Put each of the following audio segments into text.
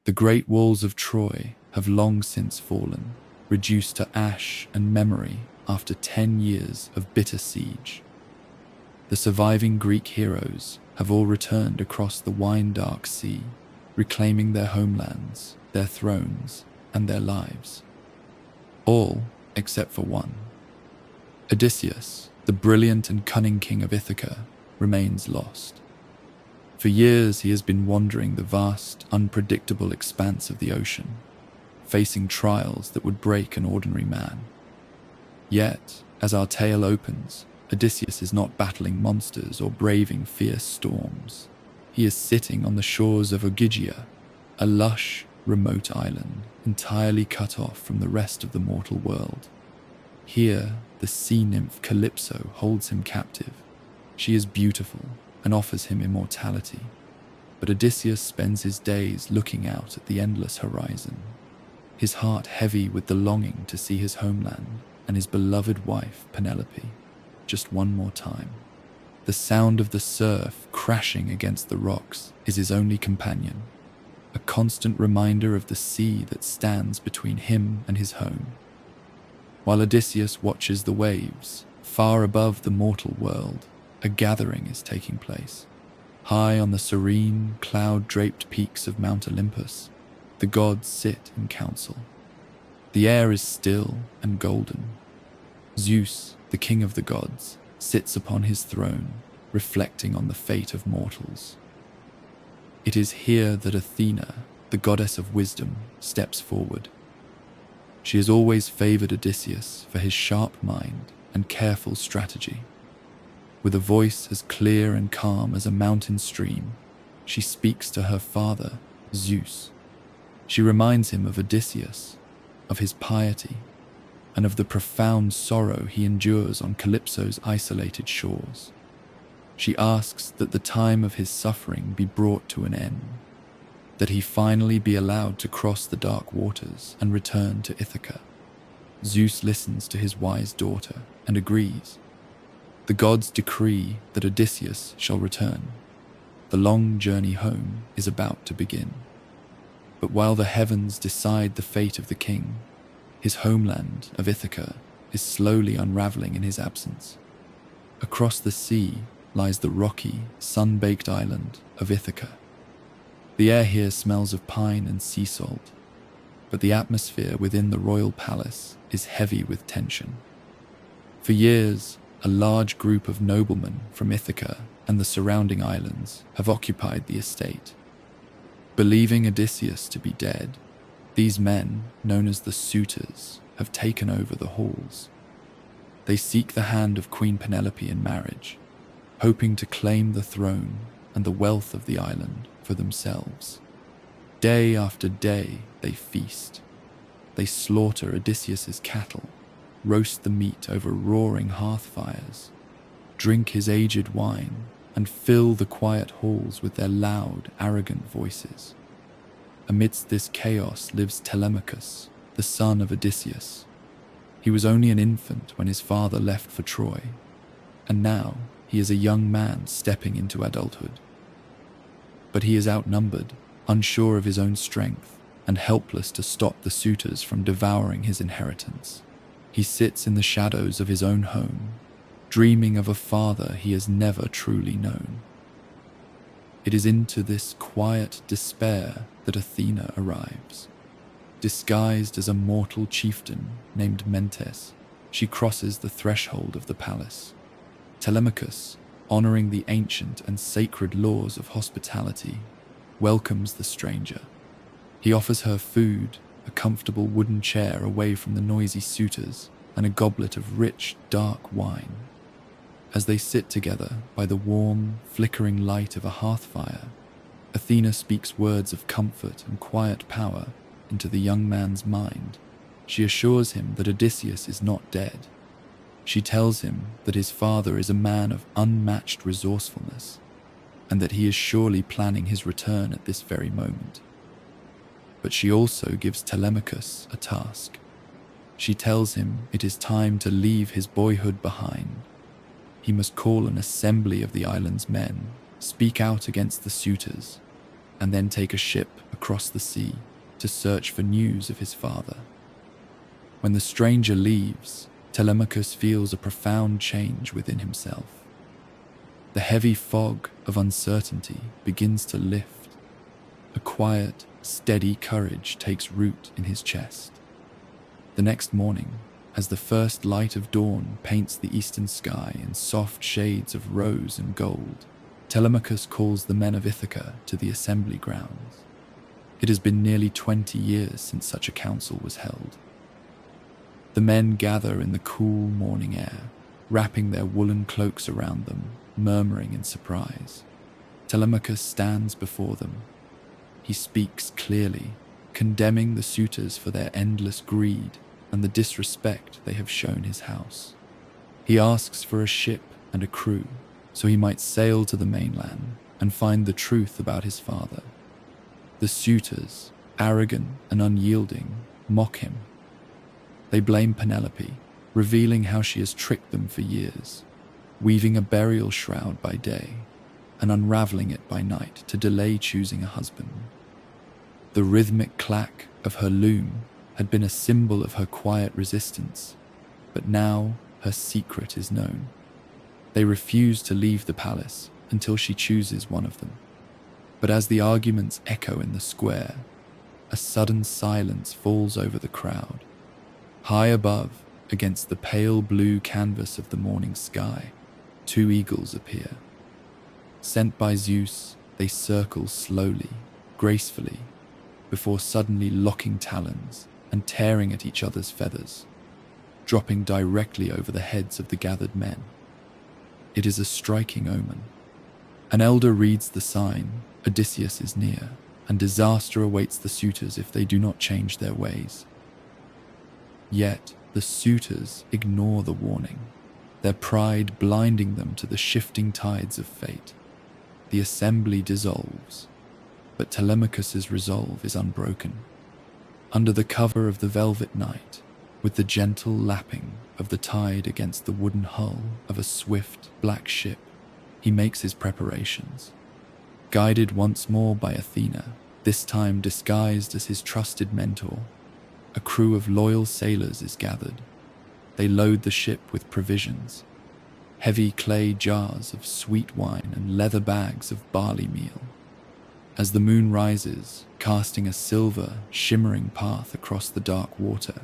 The great walls of Troy have long since fallen, reduced to ash and memory after 10 years of bitter siege. The surviving Greek heroes have all returned across the wine-dark sea, reclaiming their homelands, their thrones, and their lives. All except for one. Odysseus, the brilliant and cunning king of Ithaca, remains lost. For years he has been wandering the vast, unpredictable expanse of the ocean, facing trials that would break an ordinary man. Yet, as our tale opens, Odysseus is not battling monsters or braving fierce storms. He is sitting on the shores of Ogygia, a lush, remote island entirely cut off from the rest of the mortal world. Here, the sea nymph Calypso holds him captive. She is beautiful and offers him immortality, but Odysseus spends his days looking out at the endless horizon, his heart heavy with the longing to see his homeland and his beloved wife Penelope just one more time. The sound of the surf crashing against the rocks is his only companion, a constant reminder of the sea that stands between him and his home. While Odysseus watches the waves, far above the mortal world, a gathering is taking place. High on the serene, cloud-draped peaks of Mount Olympus, the gods sit in council. The air is still and golden. Zeus, the king of the gods, sits upon his throne, reflecting on the fate of mortals. It is here that Athena, the goddess of wisdom, steps forward. She has always favored Odysseus for his sharp mind and careful strategy. With a voice as clear and calm as a mountain stream, she speaks to her father, Zeus. She reminds him of Odysseus, of his piety, and of the profound sorrow he endures on Calypso's isolated shores. She asks that the time of his suffering be brought to an end, that he finally be allowed to cross the dark waters and return to Ithaca. Zeus listens to his wise daughter and agrees. The gods decree that Odysseus shall return. The long journey home is about to begin. But while the heavens decide the fate of the king, his homeland of Ithaca is slowly unraveling in his absence. Across the sea lies the rocky, sun-baked island of Ithaca. The air here smells of pine and sea salt, but the atmosphere within the royal palace is heavy with tension. For years, a large group of noblemen from Ithaca and the surrounding islands have occupied the estate. Believing Odysseus to be dead, these men, known as the suitors, have taken over the halls. They seek the hand of Queen Penelope in marriage, hoping to claim the throne and the wealth of the island for themselves. Day after day they feast. They slaughter Odysseus's cattle, roast the meat over roaring hearth fires, drink his aged wine, and fill the quiet halls with their loud, arrogant voices. Amidst this chaos lives Telemachus, the son of Odysseus. He was only an infant when his father left for Troy, and now he is a young man stepping into adulthood. But he is outnumbered, unsure of his own strength, and helpless to stop the suitors from devouring his inheritance. He sits in the shadows of his own home, dreaming of a father he has never truly known. It is into this quiet despair that Athena arrives. Disguised as a mortal chieftain named Mentes, she crosses the threshold of the palace. Telemachus, honoring the ancient and sacred laws of hospitality, welcomes the stranger. He offers her food, a comfortable wooden chair away from the noisy suitors, and a goblet of rich, dark wine. As they sit together by the warm, flickering light of a hearth fire, Athena speaks words of comfort and quiet power into the young man's mind. She assures him that Odysseus is not dead. She tells him that his father is a man of unmatched resourcefulness, and that he is surely planning his return at this very moment. But she also gives Telemachus a task. She tells him it is time to leave his boyhood behind. He must call an assembly of the island's men, speak out against the suitors, and then take a ship across the sea to search for news of his father. When the stranger leaves, Telemachus feels a profound change within himself. The heavy fog of uncertainty begins to lift. A quiet, steady courage takes root in his chest. The next morning, as the first light of dawn paints the eastern sky in soft shades of rose and gold, Telemachus calls the men of Ithaca to the assembly grounds. It has been nearly 20 years since such a council was held. The men gather in the cool morning air, wrapping their woolen cloaks around them, murmuring in surprise. Telemachus stands before them. He speaks clearly, condemning the suitors for their endless greed and the disrespect they have shown his house. He asks for a ship and a crew, so he might sail to the mainland and find the truth about his father. The suitors, arrogant and unyielding, mock him. They blame Penelope, revealing how she has tricked them for years, weaving a burial shroud by day and unraveling it by night to delay choosing a husband. The rhythmic clack of her loom had been a symbol of her quiet resistance, but now her secret is known. They refuse to leave the palace until she chooses one of them. But as the arguments echo in the square, a sudden silence falls over the crowd. High above, against the pale blue canvas of the morning sky, 2 eagles appear. Sent by Zeus, they circle slowly, gracefully, before suddenly locking talons and tearing at each other's feathers, dropping directly over the heads of the gathered men. It is a striking omen. An elder reads the sign, Odysseus is near, and disaster awaits the suitors if they do not change their ways. Yet the suitors ignore the warning, their pride blinding them to the shifting tides of fate. The assembly dissolves, but Telemachus's resolve is unbroken. Under the cover of the velvet night, with the gentle lapping of the tide against the wooden hull of a swift black ship, he makes his preparations. Guided once more by Athena, this time disguised as his trusted mentor, a crew of loyal sailors is gathered. They load the ship with provisions, heavy clay jars of sweet wine and leather bags of barley meal. As the moon rises, casting a silver, shimmering path across the dark water,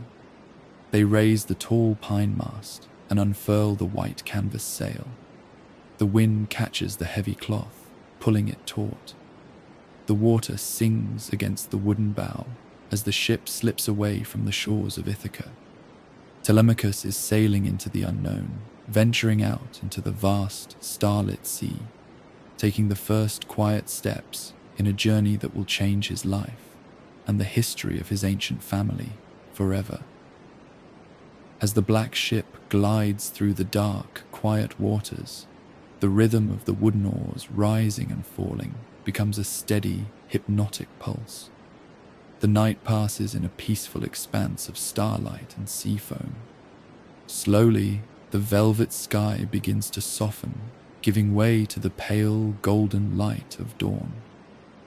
they raise the tall pine mast and unfurl the white canvas sail. The wind catches the heavy cloth, pulling it taut. The water sings against the wooden bow as the ship slips away from the shores of Ithaca. Telemachus is sailing into the unknown, venturing out into the vast, starlit sea, taking the first quiet steps in a journey that will change his life and the history of his ancient family forever. As the black ship glides through the dark, quiet waters, the rhythm of the wooden oars rising and falling becomes a steady, hypnotic pulse. The night passes in a peaceful expanse of starlight and sea foam. Slowly, the velvet sky begins to soften, giving way to the pale, golden light of dawn.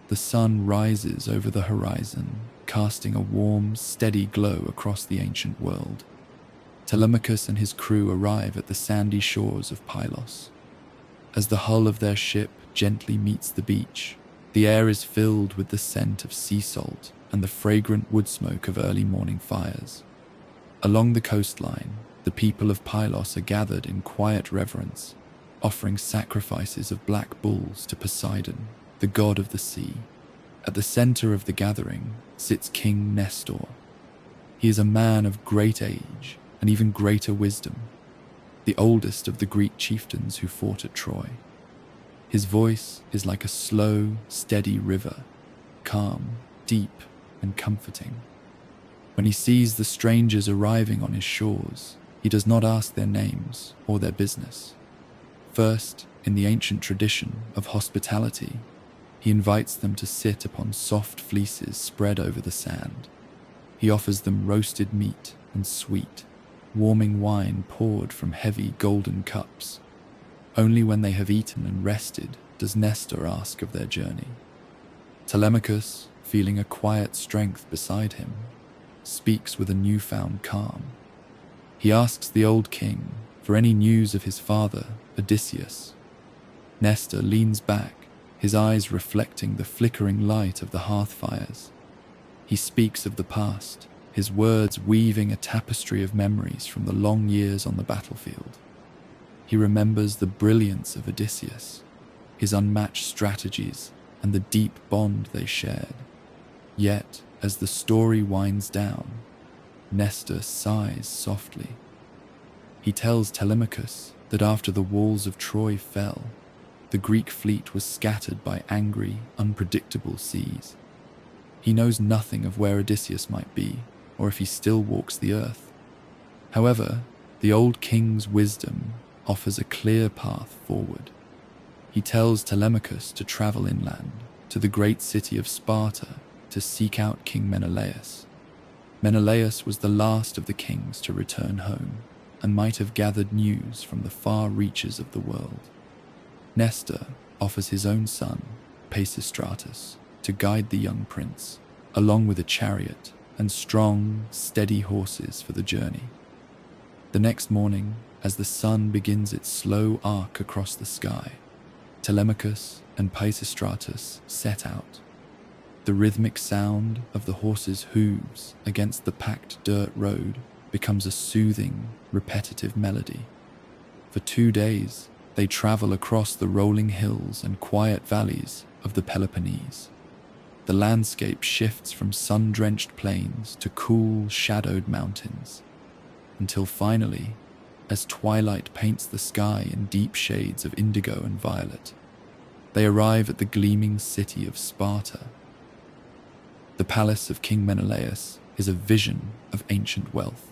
The sun rises over the horizon, casting a warm, steady glow across the ancient world. Telemachus and his crew arrive at the sandy shores of Pylos. As the hull of their ship gently meets the beach, the air is filled with the scent of sea salt and the fragrant wood smoke of early morning fires. Along the coastline, the people of Pylos are gathered in quiet reverence, offering sacrifices of black bulls to Poseidon, the god of the sea. At the center of the gathering sits King Nestor. He is a man of great age and even greater wisdom, the oldest of the Greek chieftains who fought at Troy. His voice is like a slow, steady river, calm, deep, and comforting. When he sees the strangers arriving on his shores, he does not ask their names or their business. First, in the ancient tradition of hospitality, he invites them to sit upon soft fleeces spread over the sand. He offers them roasted meat and sweet, warming wine poured from heavy golden cups. Only when they have eaten and rested does Nestor ask of their journey. Telemachus, feeling a quiet strength beside him, speaks with a newfound calm. He asks the old king for any news of his father, Odysseus. Nestor leans back, his eyes reflecting the flickering light of the hearth fires. He speaks of the past, his words weaving a tapestry of memories from the long years on the battlefield. He remembers the brilliance of Odysseus, his unmatched strategies, and the deep bond they shared. Yet, as the story winds down, Nestor sighs softly. He tells Telemachus that after the walls of Troy fell, the Greek fleet was scattered by angry, unpredictable seas. He knows nothing of where Odysseus might be, or if he still walks the earth. However, the old king's wisdom offers a clear path forward. He tells Telemachus to travel inland to the great city of Sparta to seek out King Menelaus. Menelaus was the last of the kings to return home and might have gathered news from the far reaches of the world. Nestor offers his own son, Pisistratus, to guide the young prince, along with a chariot and strong, steady horses for the journey. The next morning, as the sun begins its slow arc across the sky, Telemachus and Pisistratus set out. The rhythmic sound of the horses' hooves against the packed dirt road becomes a soothing, repetitive melody. For 2 days, they travel across the rolling hills and quiet valleys of the Peloponnese. The landscape shifts from sun-drenched plains to cool, shadowed mountains, until finally, as twilight paints the sky in deep shades of indigo and violet, they arrive at the gleaming city of Sparta. The palace of King Menelaus is a vision of ancient wealth.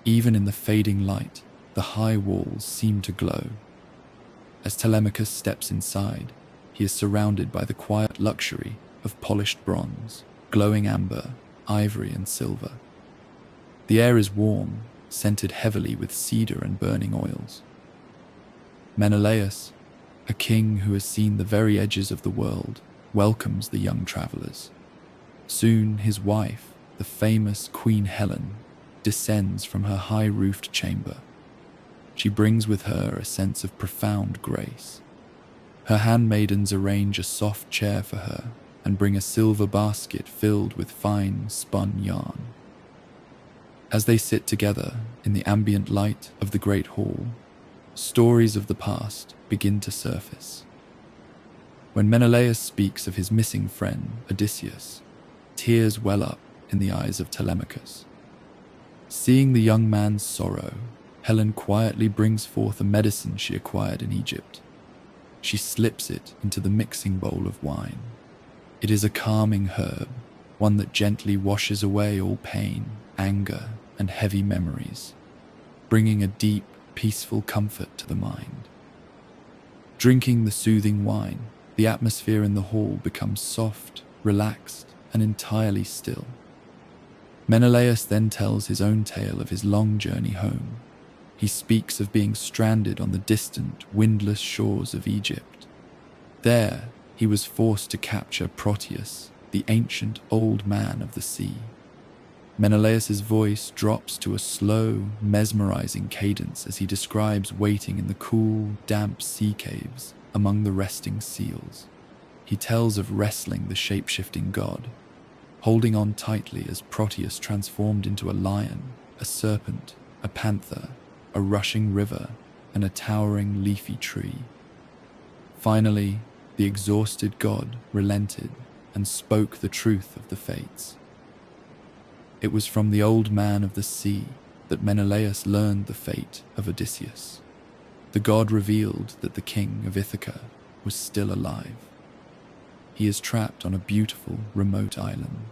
Even in the fading light, the high walls seem to glow. As Telemachus steps inside, he is surrounded by the quiet luxury of polished bronze, glowing amber, ivory, and silver. The air is warm, scented heavily with cedar and burning oils. Menelaus, a king who has seen the very edges of the world, welcomes the young travelers. Soon his wife, the famous Queen Helen, descends from her high-roofed chamber. She brings with her a sense of profound grace. Her handmaidens arrange a soft chair for her and bring a silver basket filled with fine spun yarn. As they sit together in the ambient light of the great hall, stories of the past begin to surface. When Menelaus speaks of his missing friend, Odysseus, tears well up in the eyes of Telemachus. Seeing the young man's sorrow, Helen quietly brings forth a medicine she acquired in Egypt. She slips it into the mixing bowl of wine. It is a calming herb, one that gently washes away all pain, anger, and heavy memories, bringing a deep, peaceful comfort to the mind. Drinking the soothing wine, the atmosphere in the hall becomes soft, relaxed, and entirely still. Menelaus then tells his own tale of his long journey home. He speaks of being stranded on the distant, windless shores of Egypt. There, he was forced to capture Proteus, the ancient old man of the sea. Menelaus's voice drops to a slow, mesmerizing cadence as he describes waiting in the cool, damp sea caves among the resting seals. He tells of wrestling the shape-shifting god, holding on tightly as Proteus transformed into a lion, a serpent, a panther, a rushing river, and a towering leafy tree. Finally, the exhausted god relented and spoke the truth of the fates. It was from the old man of the sea that Menelaus learned the fate of Odysseus. The god revealed that the king of Ithaca was still alive. He is trapped on a beautiful, remote island,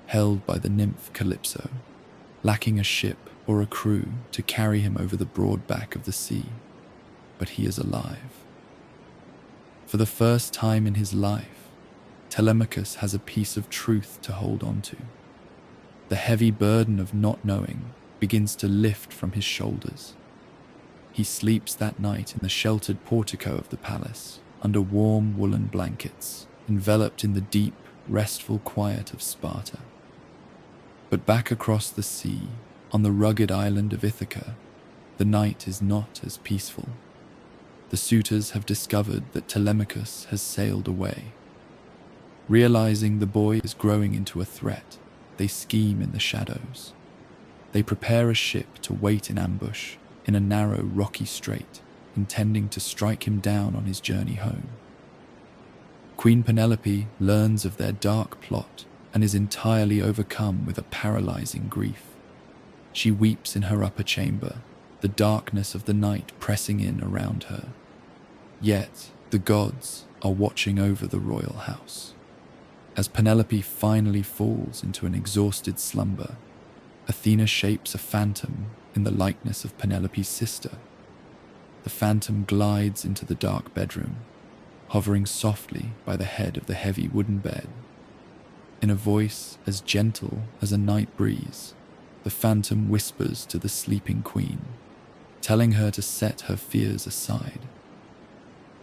held by the nymph Calypso, lacking a ship or a crew to carry him over the broad back of the sea. But he is alive. For the first time in his life, Telemachus has a piece of truth to hold on to. The heavy burden of not knowing begins to lift from his shoulders. He sleeps that night in the sheltered portico of the palace, under warm woolen blankets, enveloped in the deep, restful quiet of Sparta. But back across the sea, on the rugged island of Ithaca, the night is not as peaceful. The suitors have discovered that Telemachus has sailed away. Realizing the boy is growing into a threat, they scheme in the shadows. They prepare a ship to wait in ambush in a narrow rocky strait, intending to strike him down on his journey home. Queen Penelope learns of their dark plot and is entirely overcome with a paralyzing grief. She weeps in her upper chamber, the darkness of the night pressing in around her. Yet the gods are watching over the royal house. As Penelope finally falls into an exhausted slumber, Athena shapes a phantom in the likeness of Penelope's sister. The phantom glides into the dark bedroom, hovering softly by the head of the heavy wooden bed. In a voice as gentle as a night breeze, the phantom whispers to the sleeping queen, telling her to set her fears aside.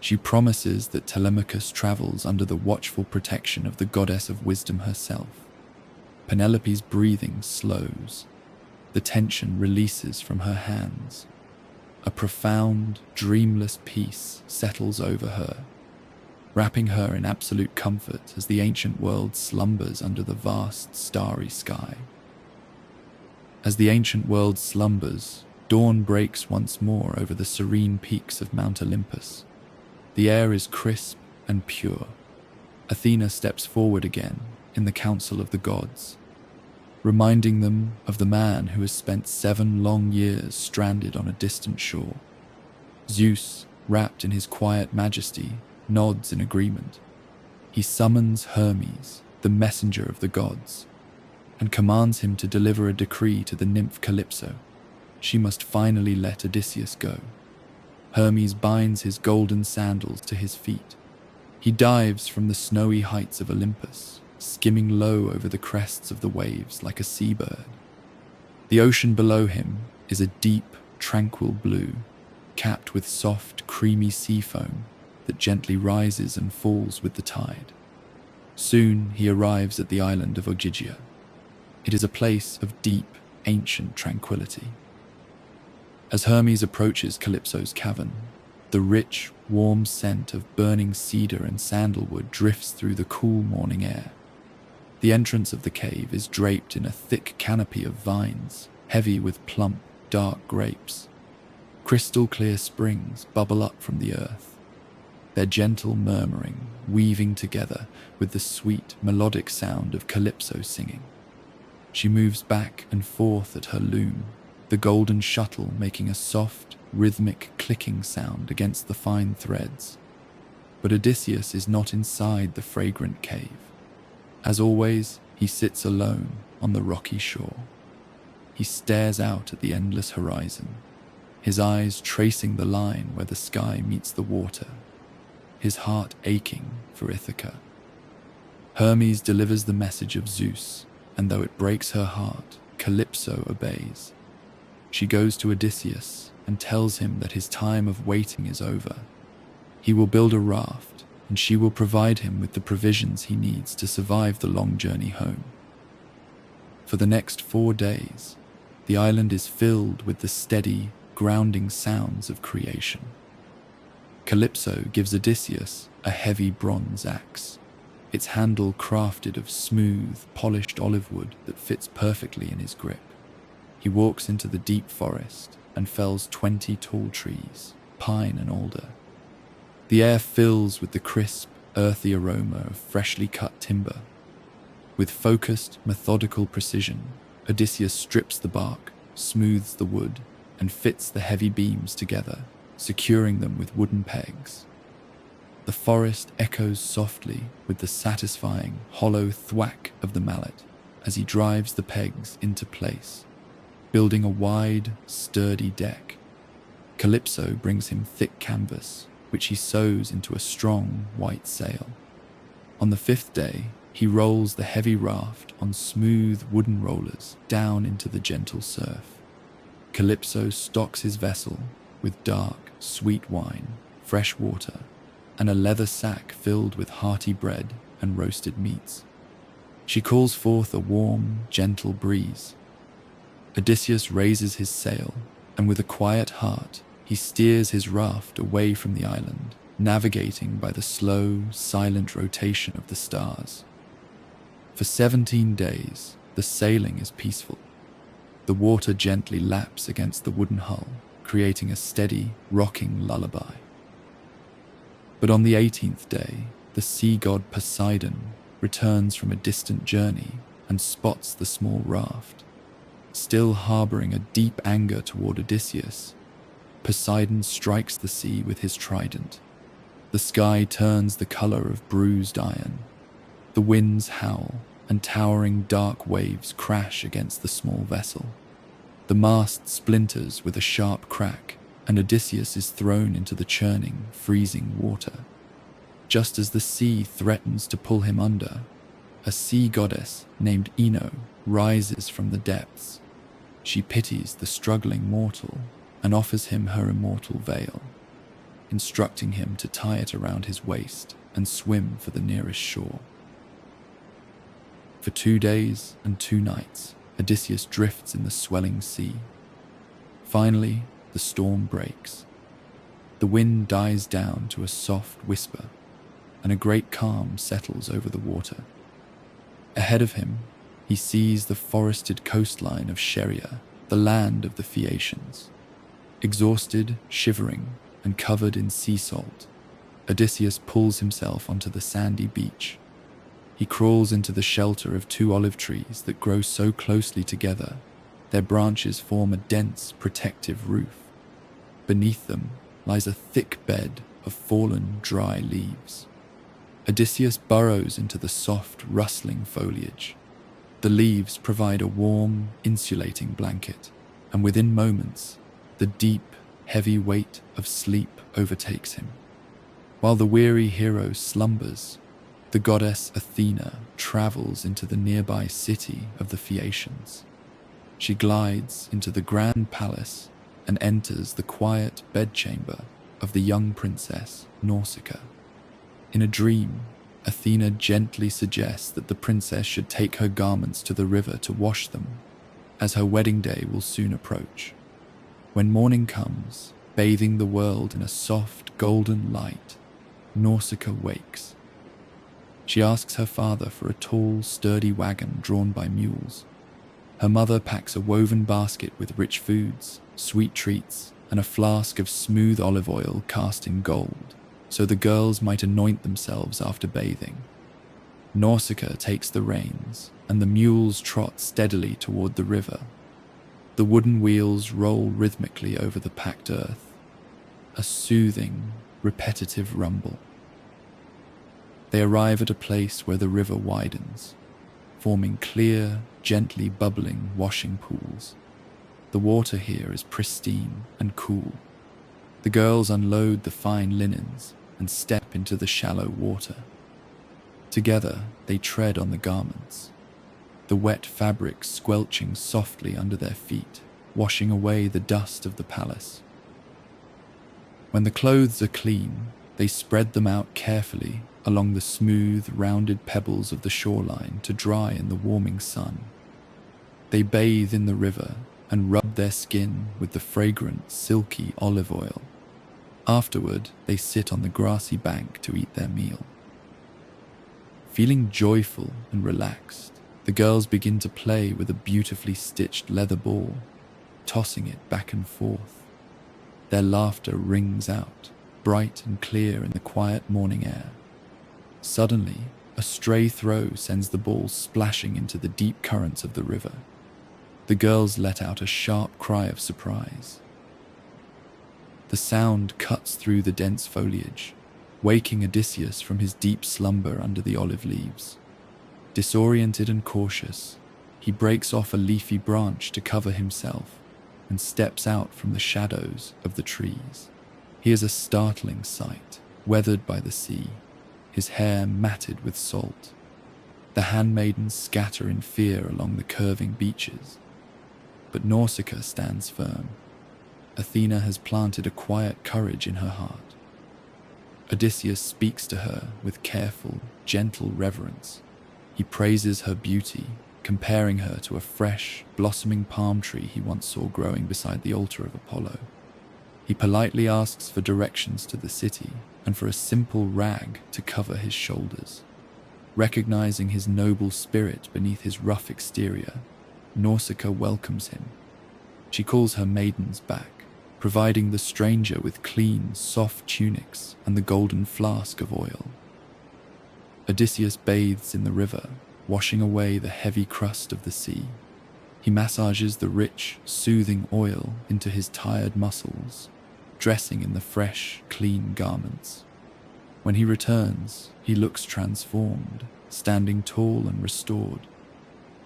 She promises that Telemachus travels under the watchful protection of the goddess of wisdom herself. Penelope's breathing slows. The tension releases from her hands. A profound, dreamless peace settles over her, wrapping her in absolute comfort as the ancient world slumbers under the vast, starry sky. As the ancient world slumbers, dawn breaks once more over the serene peaks of Mount Olympus. The air is crisp and pure. Athena steps forward again in the council of the gods, reminding them of the man who has spent 7 long years stranded on a distant shore. Zeus, wrapped in his quiet majesty, nods in agreement. He summons Hermes, the messenger of the gods, and commands him to deliver a decree to the nymph Calypso. She must finally let Odysseus go. Hermes binds his golden sandals to his feet. He dives from the snowy heights of Olympus, skimming low over the crests of the waves like a seabird. The ocean below him is a deep, tranquil blue, capped with soft, creamy sea foam that gently rises and falls with the tide. Soon he arrives at the island of Ogygia. It is a place of deep, ancient tranquility. As Hermes approaches Calypso's cavern, the rich, warm scent of burning cedar and sandalwood drifts through the cool morning air. The entrance of the cave is draped in a thick canopy of vines, heavy with plump, dark grapes. Crystal-clear springs bubble up from the earth, their gentle murmuring weaving together with the sweet, melodic sound of Calypso singing. She moves back and forth at her loom, the golden shuttle making a soft, rhythmic clicking sound against the fine threads. But Odysseus is not inside the fragrant cave. As always, he sits alone on the rocky shore. He stares out at the endless horizon, his eyes tracing the line where the sky meets the water, his heart aching for Ithaca. Hermes delivers the message of Zeus, and though it breaks her heart, Calypso obeys. She goes to Odysseus and tells him that his time of waiting is over. He will build a raft, and she will provide him with the provisions he needs to survive the long journey home. For the next 4 days, the island is filled with the steady, grounding sounds of creation. Calypso gives Odysseus a heavy bronze axe, its handle crafted of smooth, polished olive wood that fits perfectly in his grip. He walks into the deep forest and fells 20 tall trees, pine and alder. The air fills with the crisp, earthy aroma of freshly cut timber. With focused, methodical precision, Odysseus strips the bark, smooths the wood, and fits the heavy beams together, securing them with wooden pegs. The forest echoes softly with the satisfying, hollow thwack of the mallet as he drives the pegs into place, building a wide, sturdy deck. Calypso brings him thick canvas, which he sews into a strong, white sail. On the 5th day, he rolls the heavy raft on smooth wooden rollers down into the gentle surf. Calypso stocks his vessel with dark, sweet wine, fresh water, and a leather sack filled with hearty bread and roasted meats. She calls forth a warm, gentle breeze. Odysseus raises his sail, and with a quiet heart, he steers his raft away from the island, navigating by the slow, silent rotation of the stars. For 17 days, the sailing is peaceful. The water gently laps against the wooden hull, creating a steady, rocking lullaby. But on the 18th day, the sea god Poseidon returns from a distant journey and spots the small raft. Still harboring a deep anger toward Odysseus, Poseidon strikes the sea with his trident. The sky turns the color of bruised iron. The winds howl, and towering dark waves crash against the small vessel. The mast splinters with a sharp crack, and Odysseus is thrown into the churning, freezing water. Just as the sea threatens to pull him under, a sea goddess named Ino rises from the depths. She pities the struggling mortal and offers him her immortal veil, instructing him to tie it around his waist and swim for the nearest shore. For 2 days and 2 nights, Odysseus drifts in the swelling sea. Finally, the storm breaks. The wind dies down to a soft whisper, and a great calm settles over the water. Ahead of him, he sees the forested coastline of Scheria, the land of the Phaeacians. Exhausted, shivering, and covered in sea salt, Odysseus pulls himself onto the sandy beach. He crawls into the shelter of 2 olive trees that grow so closely together, their branches form a dense, protective roof. Beneath them lies a thick bed of fallen, dry leaves. Odysseus burrows into the soft, rustling foliage. The leaves provide a warm, insulating blanket, and within moments, the deep, heavy weight of sleep overtakes him. While the weary hero slumbers, the goddess Athena travels into the nearby city of the Phaeacians. She glides into the grand palace and enters the quiet bedchamber of the young princess Nausicaa. In a dream, Athena gently suggests that the princess should take her garments to the river to wash them, as her wedding day will soon approach. When morning comes, bathing the world in a soft, golden light, Nausicaa wakes. She asks her father for a tall, sturdy wagon drawn by mules. Her mother packs a woven basket with rich foods, sweet treats, and a flask of smooth olive oil cast in gold, so the girls might anoint themselves after bathing. Nausicaa takes the reins, and the mules trot steadily toward the river. The wooden wheels roll rhythmically over the packed earth, a soothing, repetitive rumble. They arrive at a place where the river widens, forming clear, gently bubbling washing pools. The water here is pristine and cool. The girls unload the fine linens and step into the shallow water. Together, they tread on the garments, the wet fabric squelching softly under their feet, washing away the dust of the palace. When the clothes are clean, they spread them out carefully along the smooth, rounded pebbles of the shoreline to dry in the warming sun. They bathe in the river and rub their skin with the fragrant, silky olive oil. Afterward, they sit on the grassy bank to eat their meal. Feeling joyful and relaxed, the girls begin to play with a beautifully stitched leather ball, tossing it back and forth. Their laughter rings out, bright and clear in the quiet morning air. Suddenly, a stray throw sends the ball splashing into the deep currents of the river. The girls let out a sharp cry of surprise. The sound cuts through the dense foliage, waking Odysseus from his deep slumber under the olive leaves. Disoriented and cautious, he breaks off a leafy branch to cover himself and steps out from the shadows of the trees. He is a startling sight, weathered by the sea, his hair matted with salt. The handmaidens scatter in fear along the curving beaches, but Nausicaa stands firm. Athena has planted a quiet courage in her heart. Odysseus speaks to her with careful, gentle reverence. He praises her beauty, comparing her to a fresh, blossoming palm tree he once saw growing beside the altar of Apollo. He politely asks for directions to the city and for a simple rag to cover his shoulders. Recognizing his noble spirit beneath his rough exterior, Nausicaa welcomes him. She calls her maidens back, providing the stranger with clean, soft tunics and the golden flask of oil. Odysseus bathes in the river, washing away the heavy crust of the sea. He massages the rich, soothing oil into his tired muscles, dressing in the fresh, clean garments. When he returns, he looks transformed, standing tall and restored.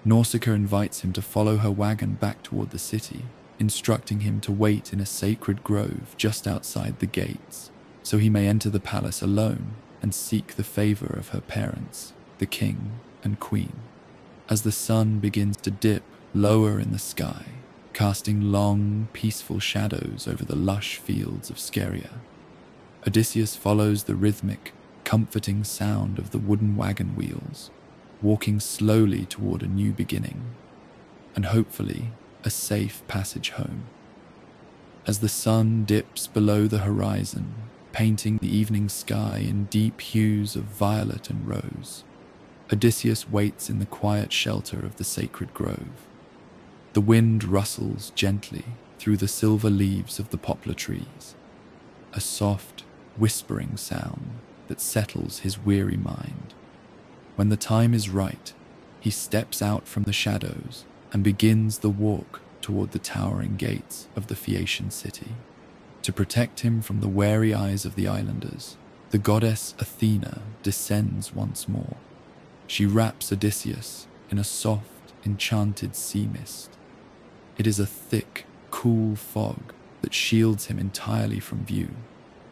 Nausicaa invites him to follow her wagon back toward the city, instructing him to wait in a sacred grove just outside the gates, so he may enter the palace alone and seek the favor of her parents, the king and queen. As the sun begins to dip lower in the sky, casting long, peaceful shadows over the lush fields of Scheria, Odysseus follows the rhythmic, comforting sound of the wooden wagon wheels, walking slowly toward a new beginning, and hopefully a safe passage home. As the sun dips below the horizon, painting the evening sky in deep hues of violet and rose, Odysseus waits in the quiet shelter of the sacred grove. The wind rustles gently through the silver leaves of the poplar trees, a soft, whispering sound that settles his weary mind. When the time is right, he steps out from the shadows and begins the walk toward the towering gates of the Phaeacian city. To protect him from the wary eyes of the islanders, the goddess Athena descends once more. She wraps Odysseus in a soft, enchanted sea mist. It is a thick, cool fog that shields him entirely from view,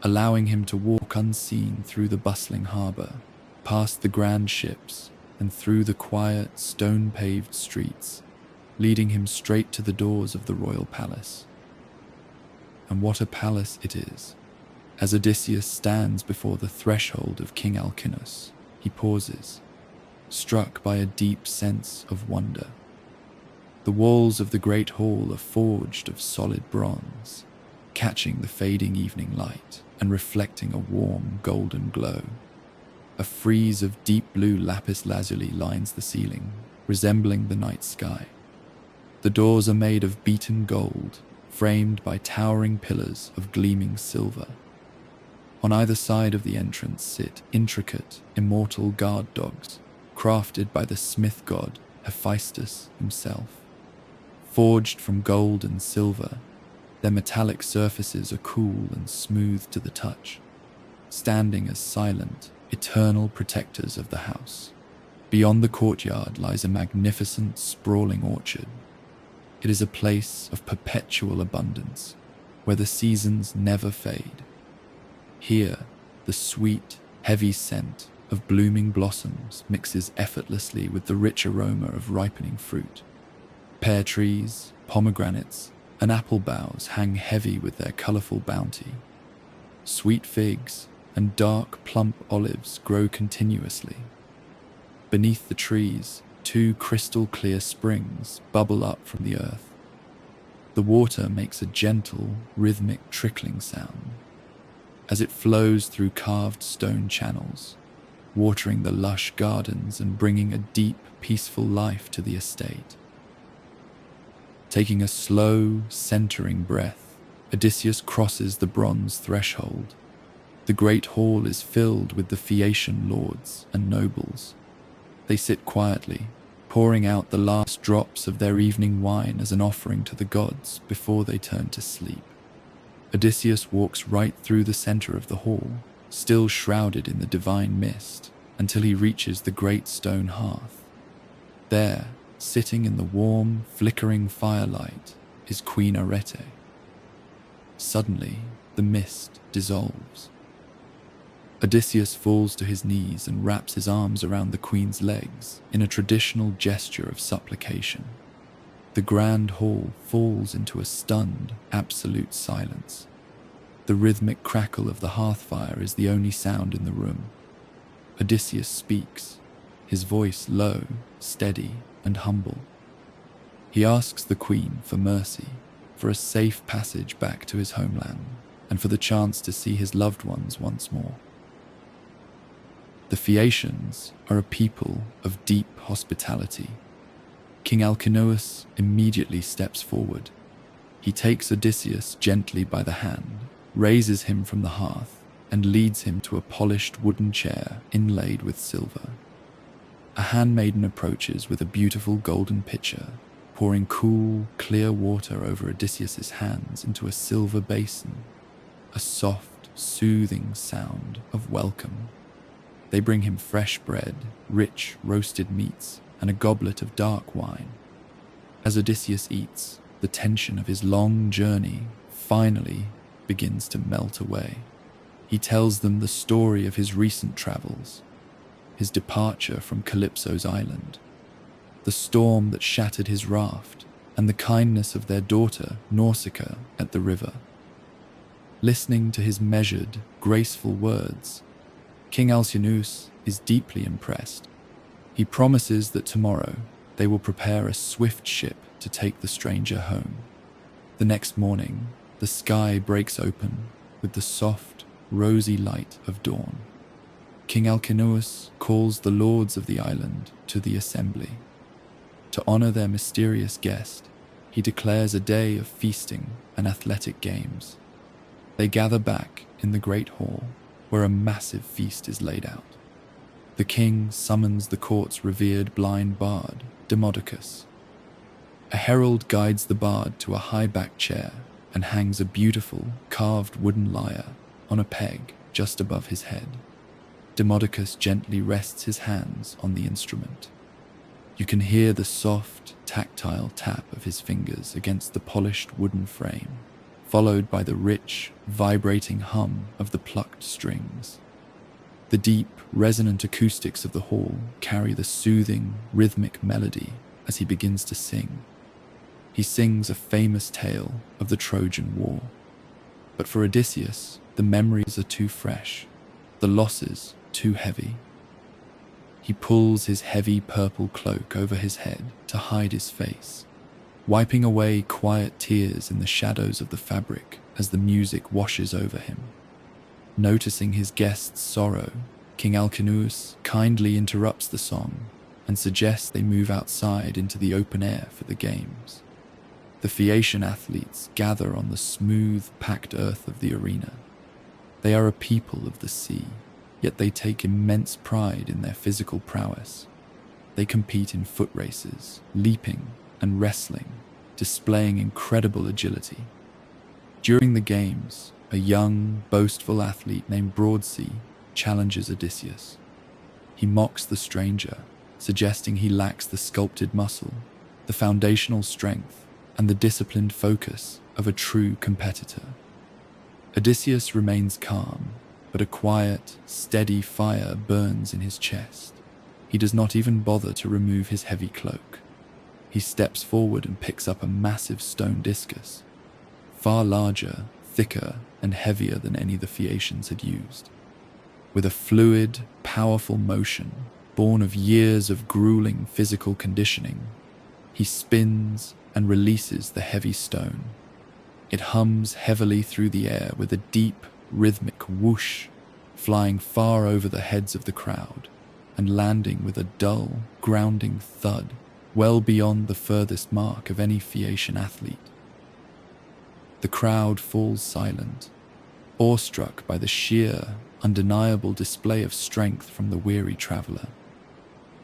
allowing him to walk unseen through the bustling harbor, past the grand ships, and through the quiet, stone-paved streets, leading him straight to the doors of the royal palace. And what a palace it is! As Odysseus stands before the threshold of King Alcinous, he pauses, struck by a deep sense of wonder. The walls of the great hall are forged of solid bronze, catching the fading evening light and reflecting a warm golden glow. A frieze of deep blue lapis lazuli lines the ceiling, resembling the night sky. The doors are made of beaten gold, framed by towering pillars of gleaming silver. On either side of the entrance sit intricate, immortal guard dogs, crafted by the smith god Hephaestus himself. Forged from gold and silver, their metallic surfaces are cool and smooth to the touch, standing as silent, eternal protectors of the house. Beyond the courtyard lies a magnificent, sprawling orchard. It is a place of perpetual abundance, where the seasons never fade. Here, the sweet, heavy scent of blooming blossoms mixes effortlessly with the rich aroma of ripening fruit. Pear trees, pomegranates, and apple boughs hang heavy with their colorful bounty. Sweet figs and dark, plump olives grow continuously. Beneath the trees, 2 crystal-clear springs bubble up from the earth. The water makes a gentle, rhythmic trickling sound as it flows through carved stone channels, watering the lush gardens and bringing a deep, peaceful life to the estate. Taking a slow, centering breath, Odysseus crosses the bronze threshold. The great hall is filled with the Phaeacian lords and nobles. They sit quietly, pouring out the last drops of their evening wine as an offering to the gods before they turn to sleep. Odysseus walks right through the center of the hall, still shrouded in the divine mist, until he reaches the great stone hearth. There, sitting in the warm, flickering firelight, is Queen Arete. Suddenly, the mist dissolves. Odysseus falls to his knees and wraps his arms around the queen's legs in a traditional gesture of supplication. The grand hall falls into a stunned, absolute silence. The rhythmic crackle of the hearth fire is the only sound in the room. Odysseus speaks, his voice low, steady, and humble. He asks the queen for mercy, for a safe passage back to his homeland, and for the chance to see his loved ones once more. The Phaeacians are a people of deep hospitality. King Alcinous immediately steps forward. He takes Odysseus gently by the hand, raises him from the hearth, and leads him to a polished wooden chair inlaid with silver. A handmaiden approaches with a beautiful golden pitcher, pouring cool, clear water over Odysseus's hands into a silver basin, a soft, soothing sound of welcome. They bring him fresh bread, rich roasted meats, and a goblet of dark wine. As Odysseus eats, the tension of his long journey finally begins to melt away. He tells them the story of his recent travels, his departure from Calypso's island, the storm that shattered his raft, and the kindness of their daughter, Nausicaa, at the river. Listening to his measured, graceful words, King Alcinous is deeply impressed. He promises that tomorrow they will prepare a swift ship to take the stranger home. The next morning, the sky breaks open with the soft, rosy light of dawn. King Alcinous calls the lords of the island to the assembly. To honor their mysterious guest, he declares a day of feasting and athletic games. They gather back in the great hall, where a massive feast is laid out. The king summons the court's revered blind bard, Demodocus. A herald guides the bard to a high-backed chair and hangs a beautiful, carved wooden lyre on a peg just above his head. Demodocus gently rests his hands on the instrument. You can hear the soft, tactile tap of his fingers against the polished wooden frame, followed by the rich, vibrating hum of the plucked strings. The deep, resonant acoustics of the hall carry the soothing, rhythmic melody as he begins to sing. He sings a famous tale of the Trojan War. But for Odysseus, the memories are too fresh, the losses too heavy. He pulls his heavy purple cloak over his head to hide his face, wiping away quiet tears in the shadows of the fabric as the music washes over him. Noticing his guest's sorrow, King Alcinous kindly interrupts the song and suggests they move outside into the open air for the games. The Phaeacian athletes gather on the smooth, packed earth of the arena. They are a people of the sea, yet they take immense pride in their physical prowess. They compete in foot races, leaping, and wrestling, displaying incredible agility. During the games, a young, boastful athlete named Broadsea challenges Odysseus. He mocks the stranger, suggesting he lacks the sculpted muscle, the foundational strength, and the disciplined focus of a true competitor. Odysseus remains calm, but a quiet, steady fire burns in his chest. He does not even bother to remove his heavy cloak. He steps forward and picks up a massive stone discus, far larger, thicker, and heavier than any the Phaeacians had used. With a fluid, powerful motion, born of years of grueling physical conditioning, he spins and releases the heavy stone. It hums heavily through the air with a deep, rhythmic whoosh, flying far over the heads of the crowd and landing with a dull, grounding thud well beyond the furthest mark of any Phaeacian athlete. The crowd falls silent, awestruck by the sheer, undeniable display of strength from the weary traveler.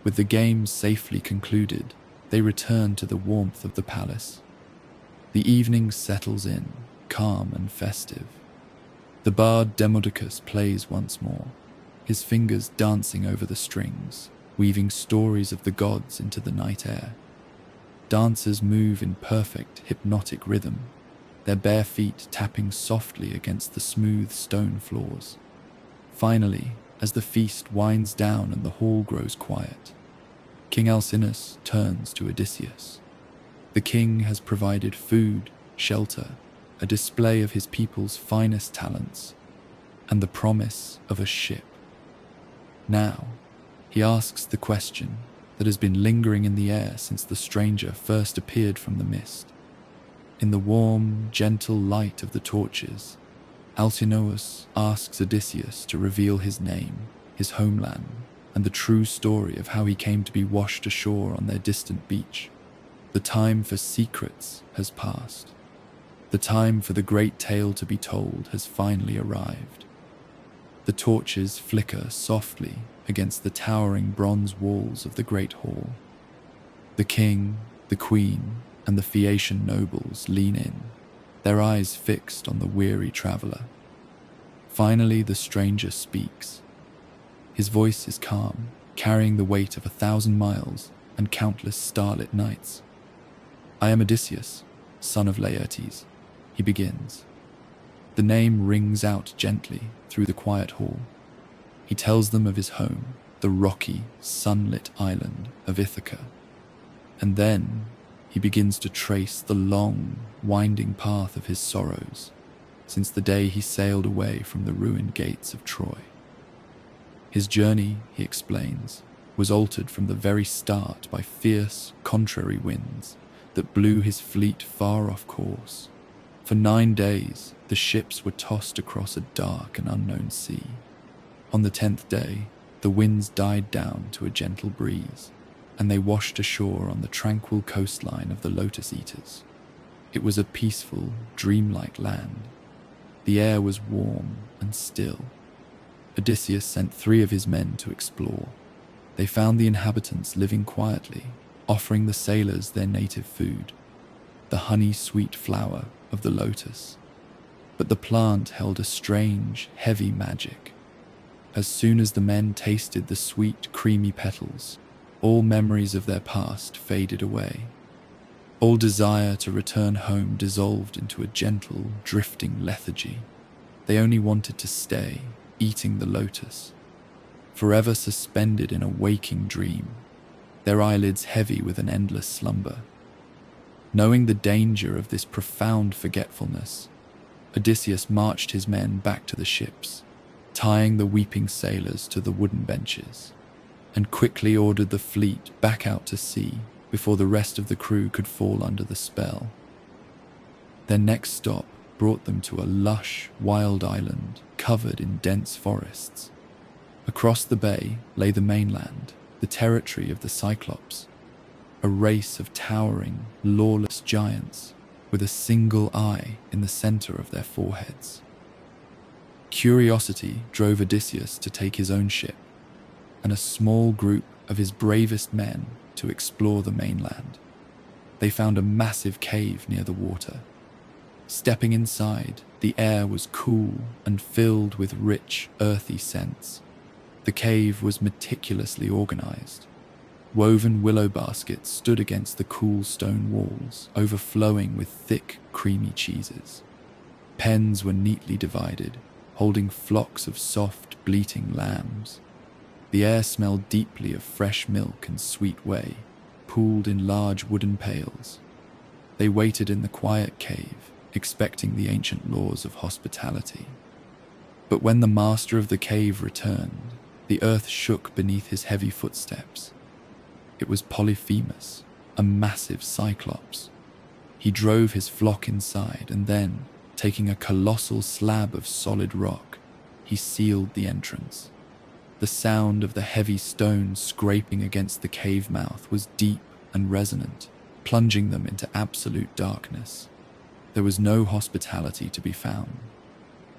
With the games safely concluded, they return to the warmth of the palace. The evening settles in, calm and festive. The bard Demodocus plays once more, his fingers dancing over the strings, weaving stories of the gods into the night air. Dancers move in perfect, hypnotic rhythm, their bare feet tapping softly against the smooth stone floors. Finally, as the feast winds down and the hall grows quiet, King Alcinous turns to Odysseus. The king has provided food, shelter, a display of his people's finest talents, and the promise of a ship. Now, He asks the question that has been lingering in the air since the stranger first appeared from the mist. In the warm, gentle light of the torches, Alcinous asks Odysseus to reveal his name, his homeland, and the true story of how he came to be washed ashore on their distant beach. The time for secrets has passed. The time for the great tale to be told has finally arrived. The torches flicker softly against the towering bronze walls of the great hall. The king, the queen, and the Phaeacian nobles lean in, their eyes fixed on the weary traveler. Finally, the stranger speaks. His voice is calm, carrying the weight of 1,000 miles and countless starlit nights. "I am Odysseus, son of Laertes," he begins. The name rings out gently through the quiet hall. He tells them of his home, the rocky, sunlit island of Ithaca. And then he begins to trace the long, winding path of his sorrows since the day he sailed away from the ruined gates of Troy. His journey, he explains, was altered from the very start by fierce, contrary winds that blew his fleet far off course. For 9 days, the ships were tossed across a dark and unknown sea. On the 10th day, the winds died down to a gentle breeze, and they washed ashore on the tranquil coastline of the Lotus Eaters. It was a peaceful, dreamlike land. The air was warm and still. Odysseus sent 3 of his men to explore. They found the inhabitants living quietly, offering the sailors their native food, the honey-sweet flower of the lotus. But the plant held a strange, heavy magic. As soon as the men tasted the sweet, creamy petals, all memories of their past faded away. All desire to return home dissolved into a gentle, drifting lethargy. They only wanted to stay, eating the lotus, forever suspended in a waking dream, their eyelids heavy with an endless slumber. Knowing the danger of this profound forgetfulness, Odysseus marched his men back to the ships, tying the weeping sailors to the wooden benches, and quickly ordered the fleet back out to sea before the rest of the crew could fall under the spell. Their next stop brought them to a lush, wild island covered in dense forests. Across the bay lay the mainland, the territory of the Cyclops, a race of towering, lawless giants with a single eye in the center of their foreheads. Curiosity drove Odysseus to take his own ship and a small group of his bravest men to explore the mainland. They found a massive cave near the water. Stepping inside, the air was cool and filled with rich, earthy scents. The cave was meticulously organized. Woven willow baskets stood against the cool stone walls, overflowing with thick, creamy cheeses. Pens were neatly divided, holding flocks of soft, bleating lambs. The air smelled deeply of fresh milk and sweet whey, pooled in large wooden pails. They waited in the quiet cave, expecting the ancient laws of hospitality. But when the master of the cave returned, the earth shook beneath his heavy footsteps. It was Polyphemus, a massive cyclops. He drove his flock inside and then, taking a colossal slab of solid rock, he sealed the entrance. The sound of the heavy stones scraping against the cave mouth was deep and resonant, plunging them into absolute darkness. There was no hospitality to be found.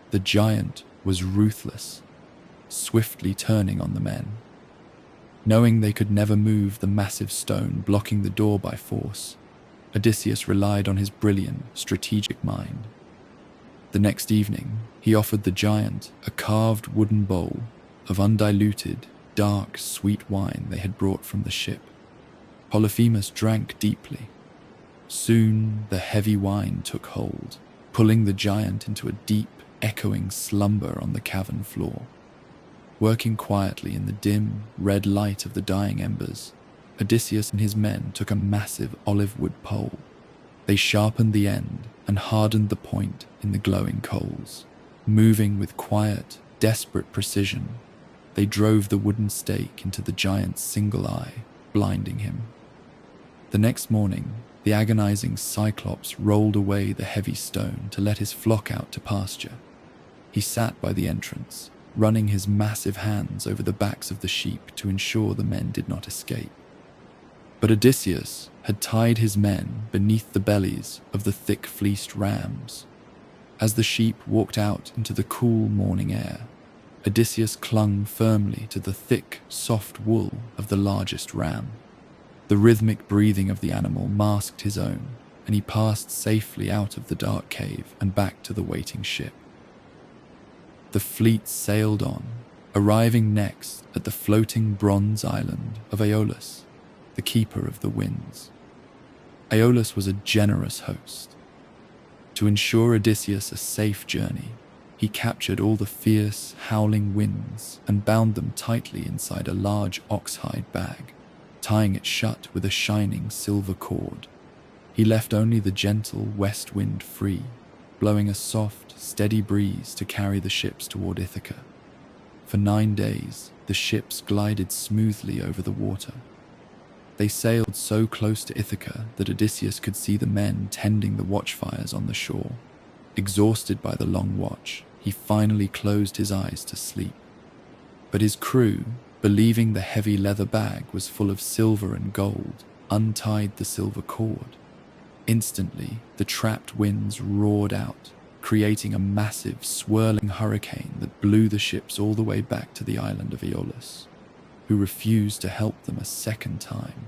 The giant was ruthless, swiftly turning on the men. Knowing they could never move the massive stone blocking the door by force, Odysseus relied on his brilliant, strategic mind. The next evening, he offered the giant a carved wooden bowl of undiluted, dark, sweet wine they had brought from the ship. Polyphemus drank deeply. Soon the heavy wine took hold, pulling the giant into a deep, echoing slumber on the cavern floor. Working quietly in the dim, red light of the dying embers, Odysseus and his men took a massive olive wood pole. They sharpened the end and hardened the point in the glowing coals. Moving with quiet, desperate precision, They drove the wooden stake into the giant's single eye, blinding him. The next morning, the agonizing Cyclops rolled away the heavy stone to let his flock out to pasture. He sat by the entrance, running his massive hands over the backs of the sheep to ensure the men did not escape. But Odysseus had tied his men beneath the bellies of the thick-fleeced rams. As the sheep walked out into the cool morning air, Odysseus clung firmly to the thick, soft wool of the largest ram. The rhythmic breathing of the animal masked his own, and he passed safely out of the dark cave and back to the waiting ship. The fleet sailed on, arriving next at the floating bronze island of Aeolus, the keeper of the winds. Aeolus was a generous host. To ensure Odysseus a safe journey, he captured all the fierce, howling winds and bound them tightly inside a large oxhide bag, tying it shut with a shining silver cord. He left only the gentle west wind free, blowing a soft, steady breeze to carry the ships toward Ithaca. For 9 days, the ships glided smoothly over the water. They sailed so close to Ithaca that Odysseus could see the men tending the watchfires on the shore. Exhausted by the long watch, he finally closed his eyes to sleep. But his crew, believing the heavy leather bag was full of silver and gold, untied the silver cord. Instantly, the trapped winds roared out, creating a massive, swirling hurricane that blew the ships all the way back to the island of Aeolus, who refused to help them a second time.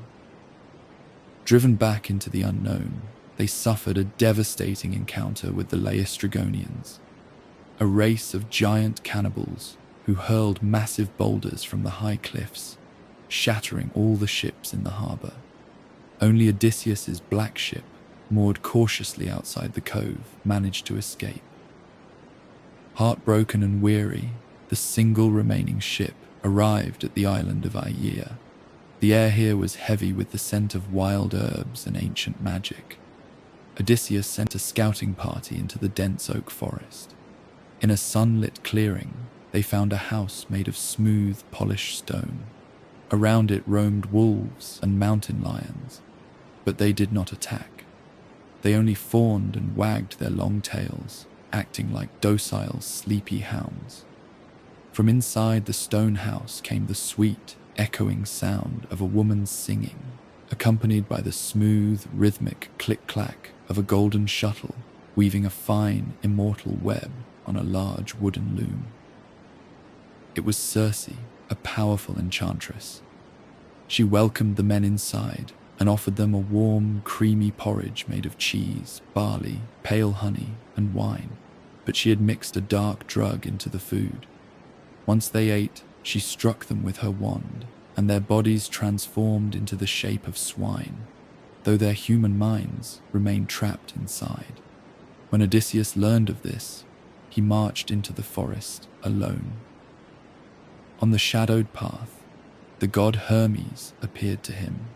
Driven back into the unknown, they suffered a devastating encounter with the Laestrygonians, a race of giant cannibals who hurled massive boulders from the high cliffs, shattering all the ships in the harbor. Only Odysseus's black ship, moored cautiously outside the cove, managed to escape. Heartbroken and weary, the single remaining ship arrived at the island of Aegea. The air here was heavy with the scent of wild herbs and ancient magic. Odysseus sent a scouting party into the dense oak forest. In a sunlit clearing, they found a house made of smooth, polished stone. Around it roamed wolves and mountain lions, but they did not attack. They only fawned and wagged their long tails, acting like docile, sleepy hounds. From inside the stone house came the sweet, echoing sound of a woman singing, accompanied by the smooth, rhythmic click-clack of a golden shuttle weaving a fine, immortal web on a large wooden loom. It was Circe, a powerful enchantress. She welcomed the men inside and offered them a warm, creamy porridge made of cheese, barley, pale honey, and wine, but she had mixed a dark drug into the food. Once they ate, she struck them with her wand, and their bodies transformed into the shape of swine, though their human minds remained trapped inside. When Odysseus learned of this, he marched into the forest alone. On the shadowed path, the god Hermes appeared to him,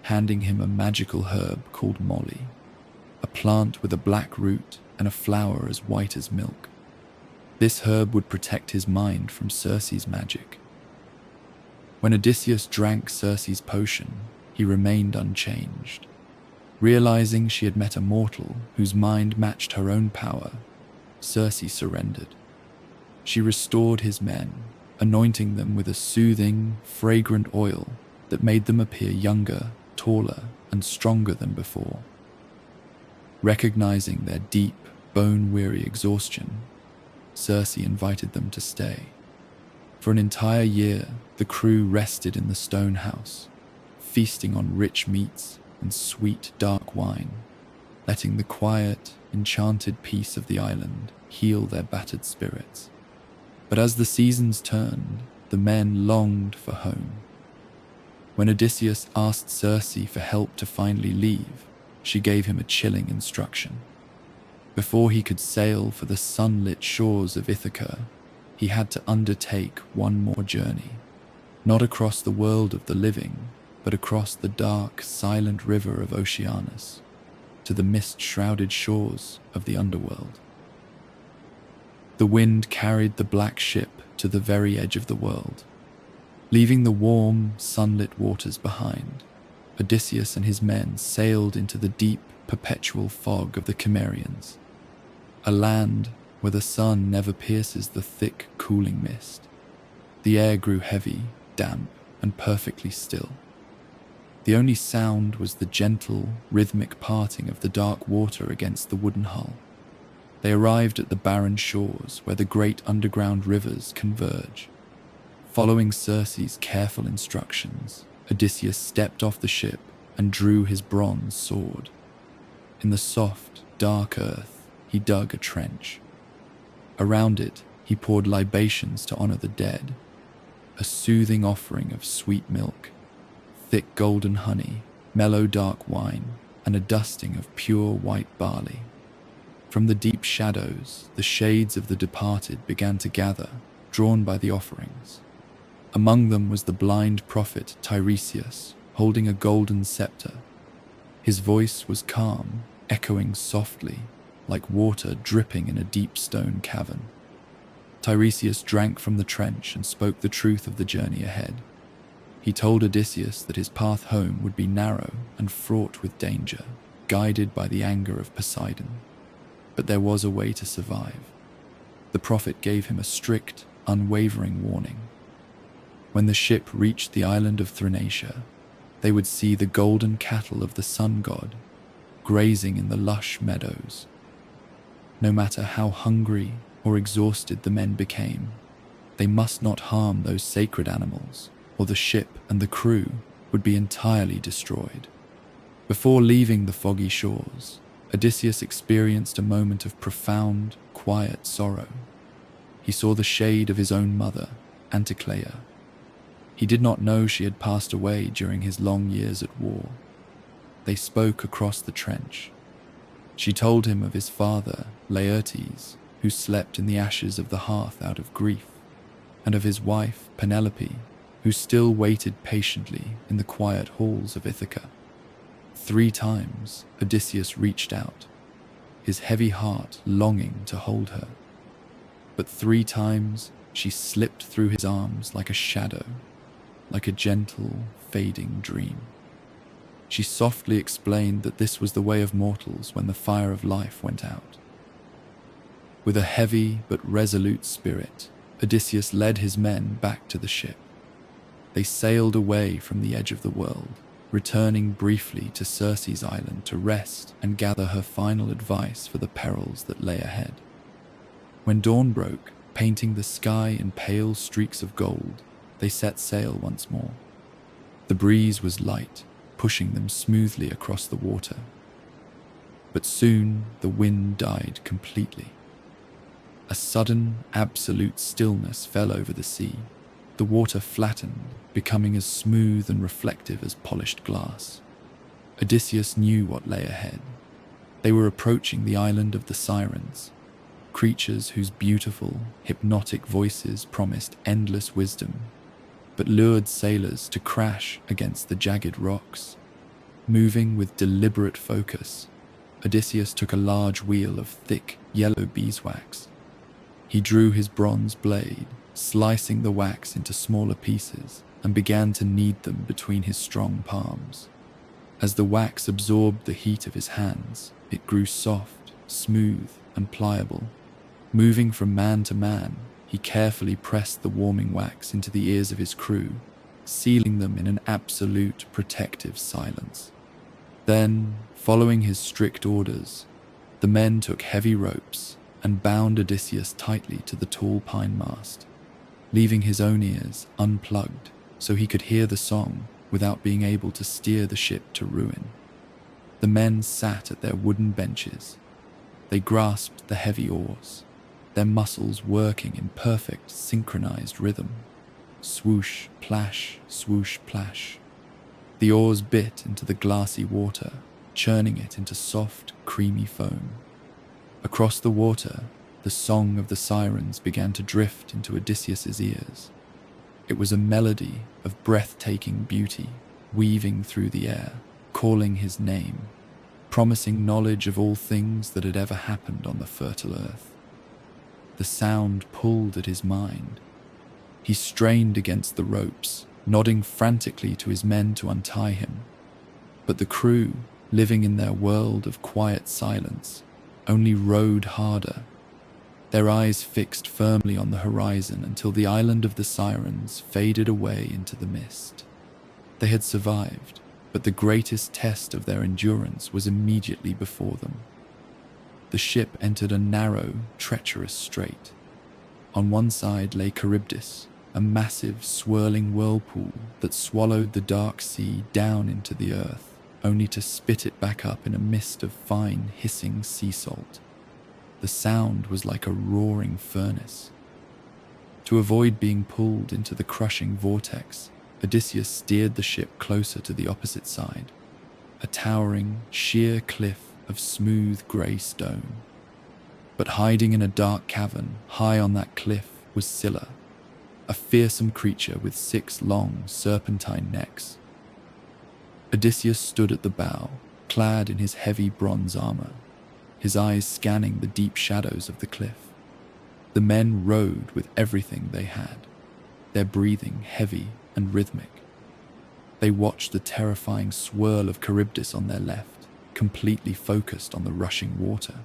handing him a magical herb called moly, a plant with a black root and a flower as white as milk. This herb would protect his mind from Circe's magic. When Odysseus drank Circe's potion, he remained unchanged. Realizing she had met a mortal whose mind matched her own power, Circe surrendered. She restored his men, anointing them with a soothing, fragrant oil that made them appear younger, taller, and stronger than before. Recognizing their deep, bone-weary exhaustion, Circe invited them to stay. For an entire year, the crew rested in the stone house, feasting on rich meats and sweet, dark wine, letting the quiet, enchanted peace of the island heal their battered spirits. But as the seasons turned, the men longed for home. When Odysseus asked Circe for help to finally leave, she gave him a chilling instruction. Before he could sail for the sunlit shores of Ithaca, he had to undertake one more journey, not across the world of the living, but across the dark, silent river of Oceanus, to the mist-shrouded shores of the underworld. The wind carried the black ship to the very edge of the world, leaving the warm, sunlit waters behind. Odysseus and his men sailed into the deep, perpetual fog of the Cimmerians, a land where the sun never pierces the thick, cooling mist. The air grew heavy, damp, and perfectly still. The only sound was the gentle, rhythmic parting of the dark water against the wooden hull. They arrived at the barren shores where the great underground rivers converge. Following Circe's careful instructions, Odysseus stepped off the ship and drew his bronze sword. In the soft, dark earth, he dug a trench. Around it, he poured libations to honor the dead, a soothing offering of sweet milk, thick golden honey, mellow dark wine, and a dusting of pure white barley. From the deep shadows, the shades of the departed began to gather, drawn by the offerings. Among them was the blind prophet Tiresias, holding a golden scepter. His voice was calm, echoing softly, like water dripping in a deep stone cavern. Tiresias drank from the trench and spoke the truth of the journey ahead. He told Odysseus that his path home would be narrow and fraught with danger, guided by the anger of Poseidon. But there was a way to survive. The prophet gave him a strict, unwavering warning. When the ship reached the island of Thrinacia, they would see the golden cattle of the sun god grazing in the lush meadows. No matter how hungry or exhausted the men became, they must not harm those sacred animals, or the ship and the crew would be entirely destroyed. Before leaving the foggy shores, Odysseus experienced a moment of profound, quiet sorrow. He saw the shade of his own mother, Anticleia. He did not know she had passed away during his long years at war. They spoke across the trench. She told him of his father, Laertes, who slept in the ashes of the hearth out of grief, and of his wife, Penelope, who still waited patiently in the quiet halls of Ithaca. 3 times Odysseus reached out, his heavy heart longing to hold her. But 3 times she slipped through his arms like a shadow, like a gentle, fading dream. She softly explained that this was the way of mortals when the fire of life went out. With a heavy but resolute spirit, Odysseus led his men back to the ship. They sailed away from the edge of the world, returning briefly to Circe's island to rest and gather her final advice for the perils that lay ahead. When dawn broke, painting the sky in pale streaks of gold, they set sail once more. The breeze was light, pushing them smoothly across the water. But soon the wind died completely. A sudden, absolute stillness fell over the sea. The water flattened, becoming as smooth and reflective as polished glass. Odysseus knew what lay ahead. They were approaching the island of the Sirens, creatures whose beautiful, hypnotic voices promised endless wisdom, but lured sailors to crash against the jagged rocks. Moving with deliberate focus, Odysseus took a large wheel of thick, yellow beeswax. He drew his bronze blade, slicing the wax into smaller pieces, and began to knead them between his strong palms. As the wax absorbed the heat of his hands, it grew soft, smooth, and pliable. Moving from man to man, he carefully pressed the warming wax into the ears of his crew, sealing them in an absolute protective silence. Then, following his strict orders, the men took heavy ropes and bound Odysseus tightly to the tall pine mast, leaving his own ears unplugged so he could hear the song without being able to steer the ship to ruin. The men sat at their wooden benches. They grasped the heavy oars, their muscles working in perfect synchronized rhythm. Swoosh, plash, swoosh, plash. The oars bit into the glassy water, churning it into soft, creamy foam. Across the water, the song of the sirens began to drift into Odysseus's ears. It was a melody of breathtaking beauty, weaving through the air, calling his name, promising knowledge of all things that had ever happened on the fertile earth. The sound pulled at his mind. He strained against the ropes, nodding frantically to his men to untie him. But the crew, living in their world of quiet silence, only rowed harder, their eyes fixed firmly on the horizon until the island of the sirens faded away into the mist. They had survived, but the greatest test of their endurance was immediately before them. The ship entered a narrow, treacherous strait. On one side lay Charybdis, a massive, swirling whirlpool that swallowed the dark sea down into the earth, only to spit it back up in a mist of fine, hissing sea salt. The sound was like a roaring furnace. To avoid being pulled into the crushing vortex, Odysseus steered the ship closer to the opposite side, a towering, sheer cliff of smooth grey stone. But hiding in a dark cavern high on that cliff was Scylla, a fearsome creature with 6 long, serpentine necks. Odysseus stood at the bow, clad in his heavy bronze armor, his eyes scanning the deep shadows of the cliff. The men rowed with everything they had, their breathing heavy and rhythmic. They watched the terrifying swirl of Charybdis on their left, completely focused on the rushing water.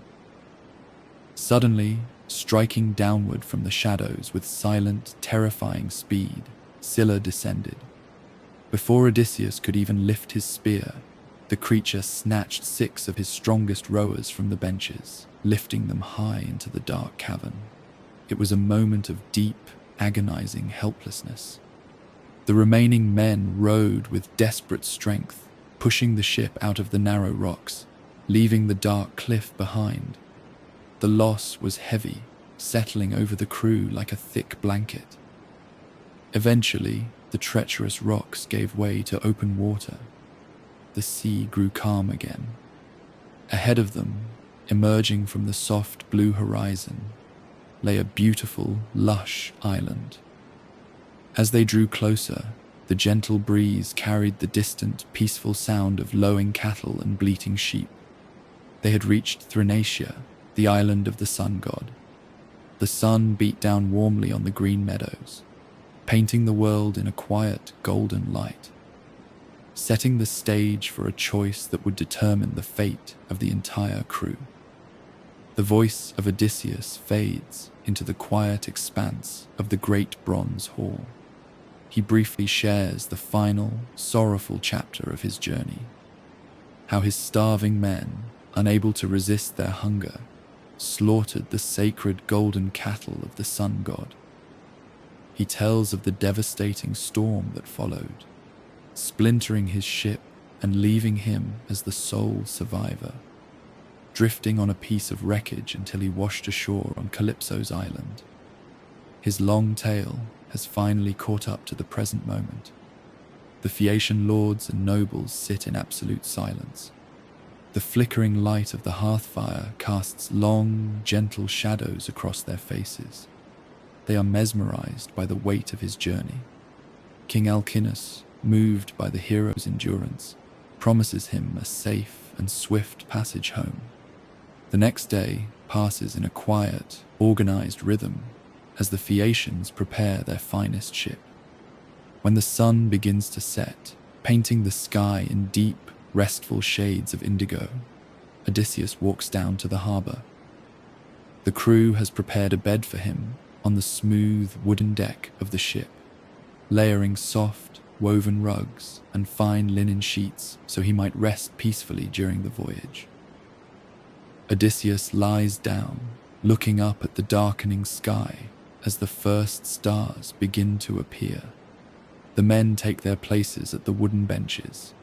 Suddenly, striking downward from the shadows with silent, terrifying speed, Scylla descended. Before Odysseus could even lift his spear, the creature snatched 6 of his strongest rowers from the benches, lifting them high into the dark cavern. It was a moment of deep, agonizing helplessness. The remaining men rowed with desperate strength, pushing the ship out of the narrow rocks, leaving the dark cliff behind. The loss was heavy, settling over the crew like a thick blanket. Eventually, the treacherous rocks gave way to open water. The sea grew calm again. Ahead of them, emerging from the soft blue horizon, lay a beautiful, lush island. As they drew closer, the gentle breeze carried the distant, peaceful sound of lowing cattle and bleating sheep. They had reached Thrinacia, the island of the sun god. The sun beat down warmly on the green meadows, painting the world in a quiet, golden light, setting the stage for a choice that would determine the fate of the entire crew. The voice of Odysseus fades into the quiet expanse of the great bronze hall. He briefly shares the final, sorrowful chapter of his journey, how his starving men, unable to resist their hunger, slaughtered the sacred golden cattle of the sun god. He tells of the devastating storm that followed, splintering his ship and leaving him as the sole survivor, drifting on a piece of wreckage until he washed ashore on Calypso's island. His long tale has finally caught up to the present moment. The Phaeacian lords and nobles sit in absolute silence. The flickering light of the hearth fire casts long, gentle shadows across their faces. They are mesmerized by the weight of his journey. King Alcinous, moved by the hero's endurance, promises him a safe and swift passage home. The next day passes in a quiet, organized rhythm as the Phaeacians prepare their finest ship. When the sun begins to set, painting the sky in deep, restful shades of indigo, Odysseus walks down to the harbor. The crew has prepared a bed for him on the smooth wooden deck of the ship, layering soft, woven rugs and fine linen sheets so he might rest peacefully during the voyage. Odysseus lies down, looking up at the darkening sky as the first stars begin to appear. The men take their places at the wooden benches.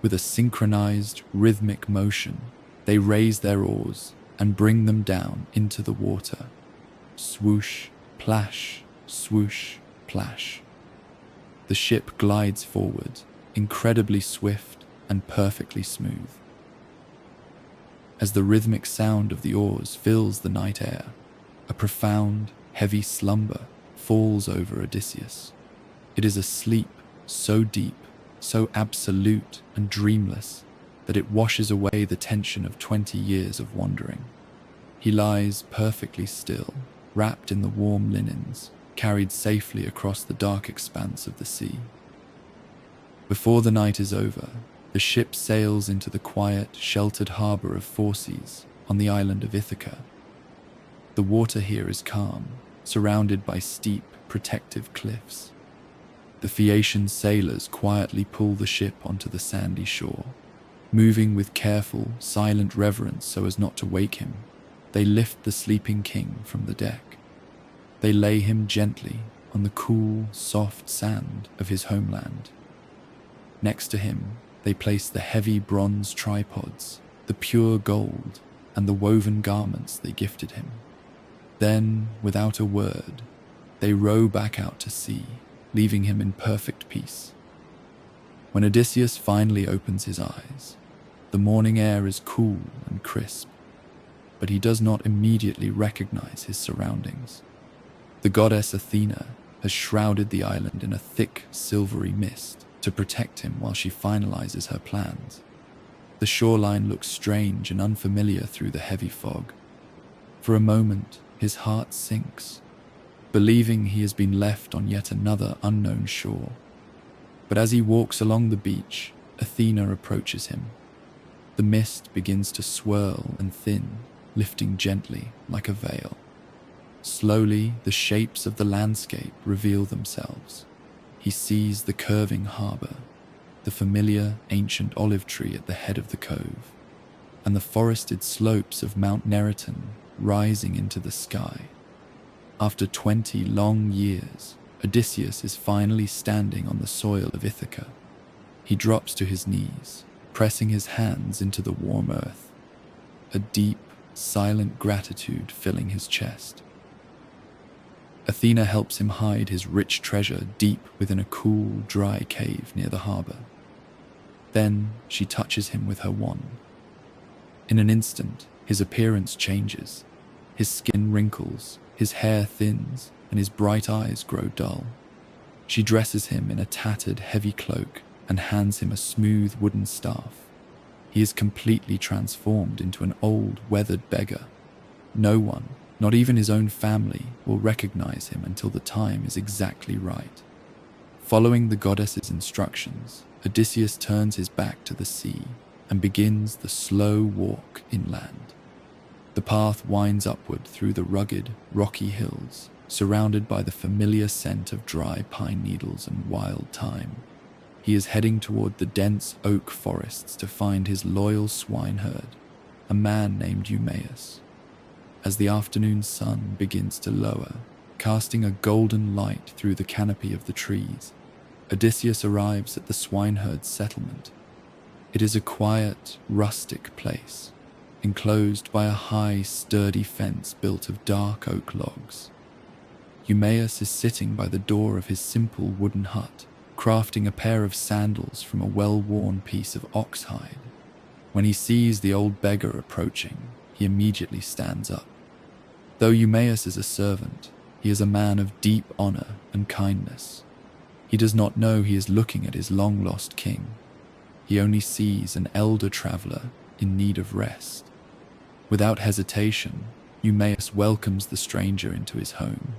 With a synchronized, rhythmic motion, they raise their oars and bring them down into the water. Swoosh, plash, swoosh, plash. The ship glides forward, incredibly swift and perfectly smooth. As the rhythmic sound of the oars fills the night air, a profound, heavy slumber falls over Odysseus. It is a sleep so deep, so absolute and dreamless that it washes away the tension of 20 years of wandering. He lies perfectly still, wrapped in the warm linens, carried safely across the dark expanse of the sea. Before the night is over, the ship sails into the quiet, sheltered harbor of Phorcys on the island of Ithaca. The water here is calm, surrounded by steep, protective cliffs. The Phaeacian sailors quietly pull the ship onto the sandy shore. Moving with careful, silent reverence so as not to wake him, they lift the sleeping king from the deck. They lay him gently on the cool, soft sand of his homeland. Next to him, they place the heavy bronze tripods, the pure gold, and the woven garments they gifted him. Then, without a word, they row back out to sea, leaving him in perfect peace. When Odysseus finally opens his eyes, the morning air is cool and crisp, but he does not immediately recognize his surroundings. The goddess Athena has shrouded the island in a thick, silvery mist to protect him while she finalizes her plans. The shoreline looks strange and unfamiliar through the heavy fog. For a moment, his heart sinks, believing he has been left on yet another unknown shore. But as he walks along the beach, Athena approaches him. The mist begins to swirl and thin, lifting gently like a veil. Slowly, the shapes of the landscape reveal themselves. He sees the curving harbor, the familiar ancient olive tree at the head of the cove, and the forested slopes of Mount Neriton rising into the sky. After 20 long years, Odysseus is finally standing on the soil of Ithaca. He drops to his knees, pressing his hands into the warm earth, a deep, silent gratitude filling his chest. Athena helps him hide his rich treasure deep within a cool, dry cave near the harbor. Then she touches him with her wand. In an instant, his appearance changes. His skin wrinkles, his hair thins, and his bright eyes grow dull. She dresses him in a tattered, heavy cloak and hands him a smooth wooden staff. He is completely transformed into an old, weathered beggar. No one, not even his own family, will recognize him until the time is exactly right. Following the goddess's instructions, Odysseus turns his back to the sea and begins the slow walk inland. The path winds upward through the rugged, rocky hills, surrounded by the familiar scent of dry pine needles and wild thyme. He is heading toward the dense oak forests to find his loyal swineherd, a man named Eumaeus. As the afternoon sun begins to lower, casting a golden light through the canopy of the trees, Odysseus arrives at the swineherd's settlement. It is a quiet, rustic place, enclosed by a high, sturdy fence built of dark oak logs. Eumaeus is sitting by the door of his simple wooden hut, crafting a pair of sandals from a well-worn piece of ox hide. When he sees the old beggar approaching, he immediately stands up. Though Eumaeus is a servant, he is a man of deep honor and kindness. He does not know he is looking at his long-lost king. He only sees an elder traveler in need of rest. Without hesitation, Eumaeus welcomes the stranger into his home.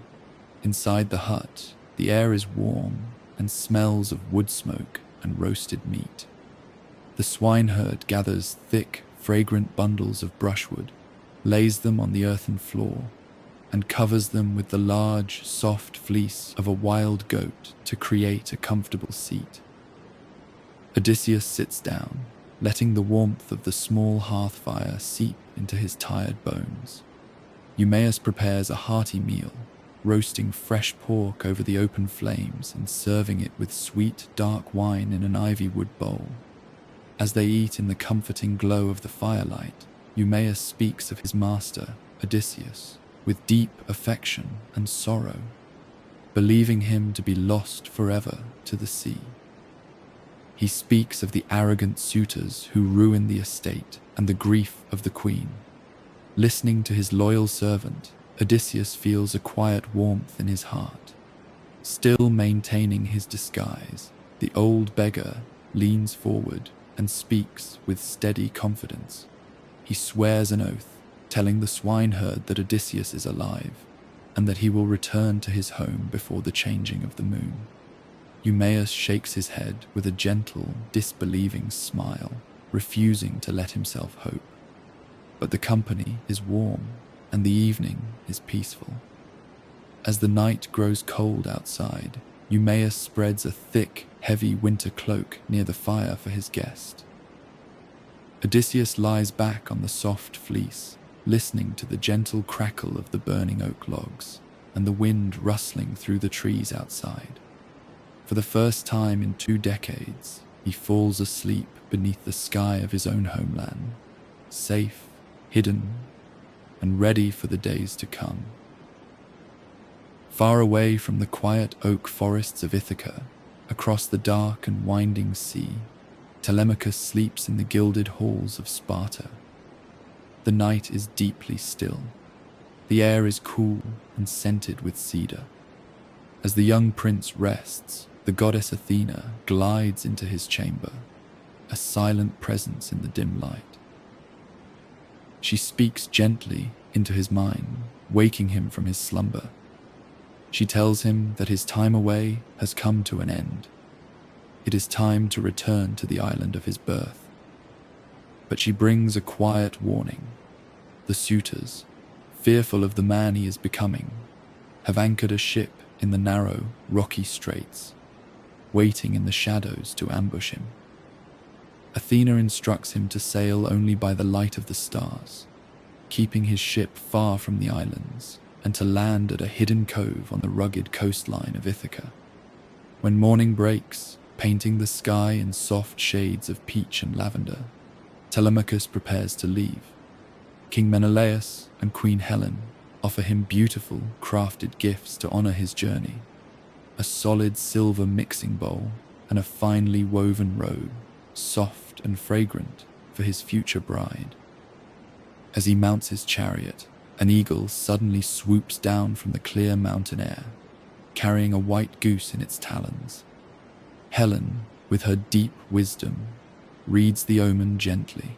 Inside the hut, the air is warm and smells of wood smoke and roasted meat. The swineherd gathers thick, fragrant bundles of brushwood, lays them on the earthen floor, and covers them with the large, soft fleece of a wild goat to create a comfortable seat. Odysseus sits down, letting the warmth of the small hearth fire seep into his tired bones. Eumaeus prepares a hearty meal, roasting fresh pork over the open flames and serving it with sweet, dark wine in an ivy-wood bowl. As they eat in the comforting glow of the firelight, Eumaeus speaks of his master, Odysseus, with deep affection and sorrow, believing him to be lost forever to the sea. He speaks of the arrogant suitors who ruin the estate and the grief of the queen. Listening to his loyal servant, Odysseus feels a quiet warmth in his heart. Still maintaining his disguise, the old beggar leans forward and speaks with steady confidence. He swears an oath, telling the swineherd that Odysseus is alive. and that he will return to his home before the changing of the moon. Eumaeus shakes his head with a gentle, disbelieving smile, refusing to let himself hope. But the company is warm, and the evening is peaceful. As the night grows cold outside, Eumaeus spreads a thick, heavy winter cloak near the fire for his guest. Odysseus lies back on the soft fleece, listening to the gentle crackle of the burning oak logs and the wind rustling through the trees outside. For the first time in 2 decades, he falls asleep beneath the sky of his own homeland, safe, hidden, and ready for the days to come. Far away from the quiet oak forests of Ithaca, across the dark and winding sea, Telemachus sleeps in the gilded halls of Sparta. The night is deeply still. The air is cool and scented with cedar. As the young prince rests, the goddess Athena glides into his chamber, a silent presence in the dim light. She speaks gently into his mind, waking him from his slumber. She tells him that his time away has come to an end. It is time to return to the island of his birth. But she brings a quiet warning. The suitors, fearful of the man he is becoming, have anchored a ship in the narrow, rocky straits, waiting in the shadows to ambush him. Athena instructs him to sail only by the light of the stars, keeping his ship far from the islands, and to land at a hidden cove on the rugged coastline of Ithaca. When morning breaks, painting the sky in soft shades of peach and lavender, Telemachus prepares to leave. King Menelaus and Queen Helen offer him beautiful, crafted gifts to honor his journey: a solid silver mixing bowl and a finely woven robe, soft and fragrant, for his future bride. As he mounts his chariot, an eagle suddenly swoops down from the clear mountain air, carrying a white goose in its talons. Helen, with her deep wisdom, reads the omen gently.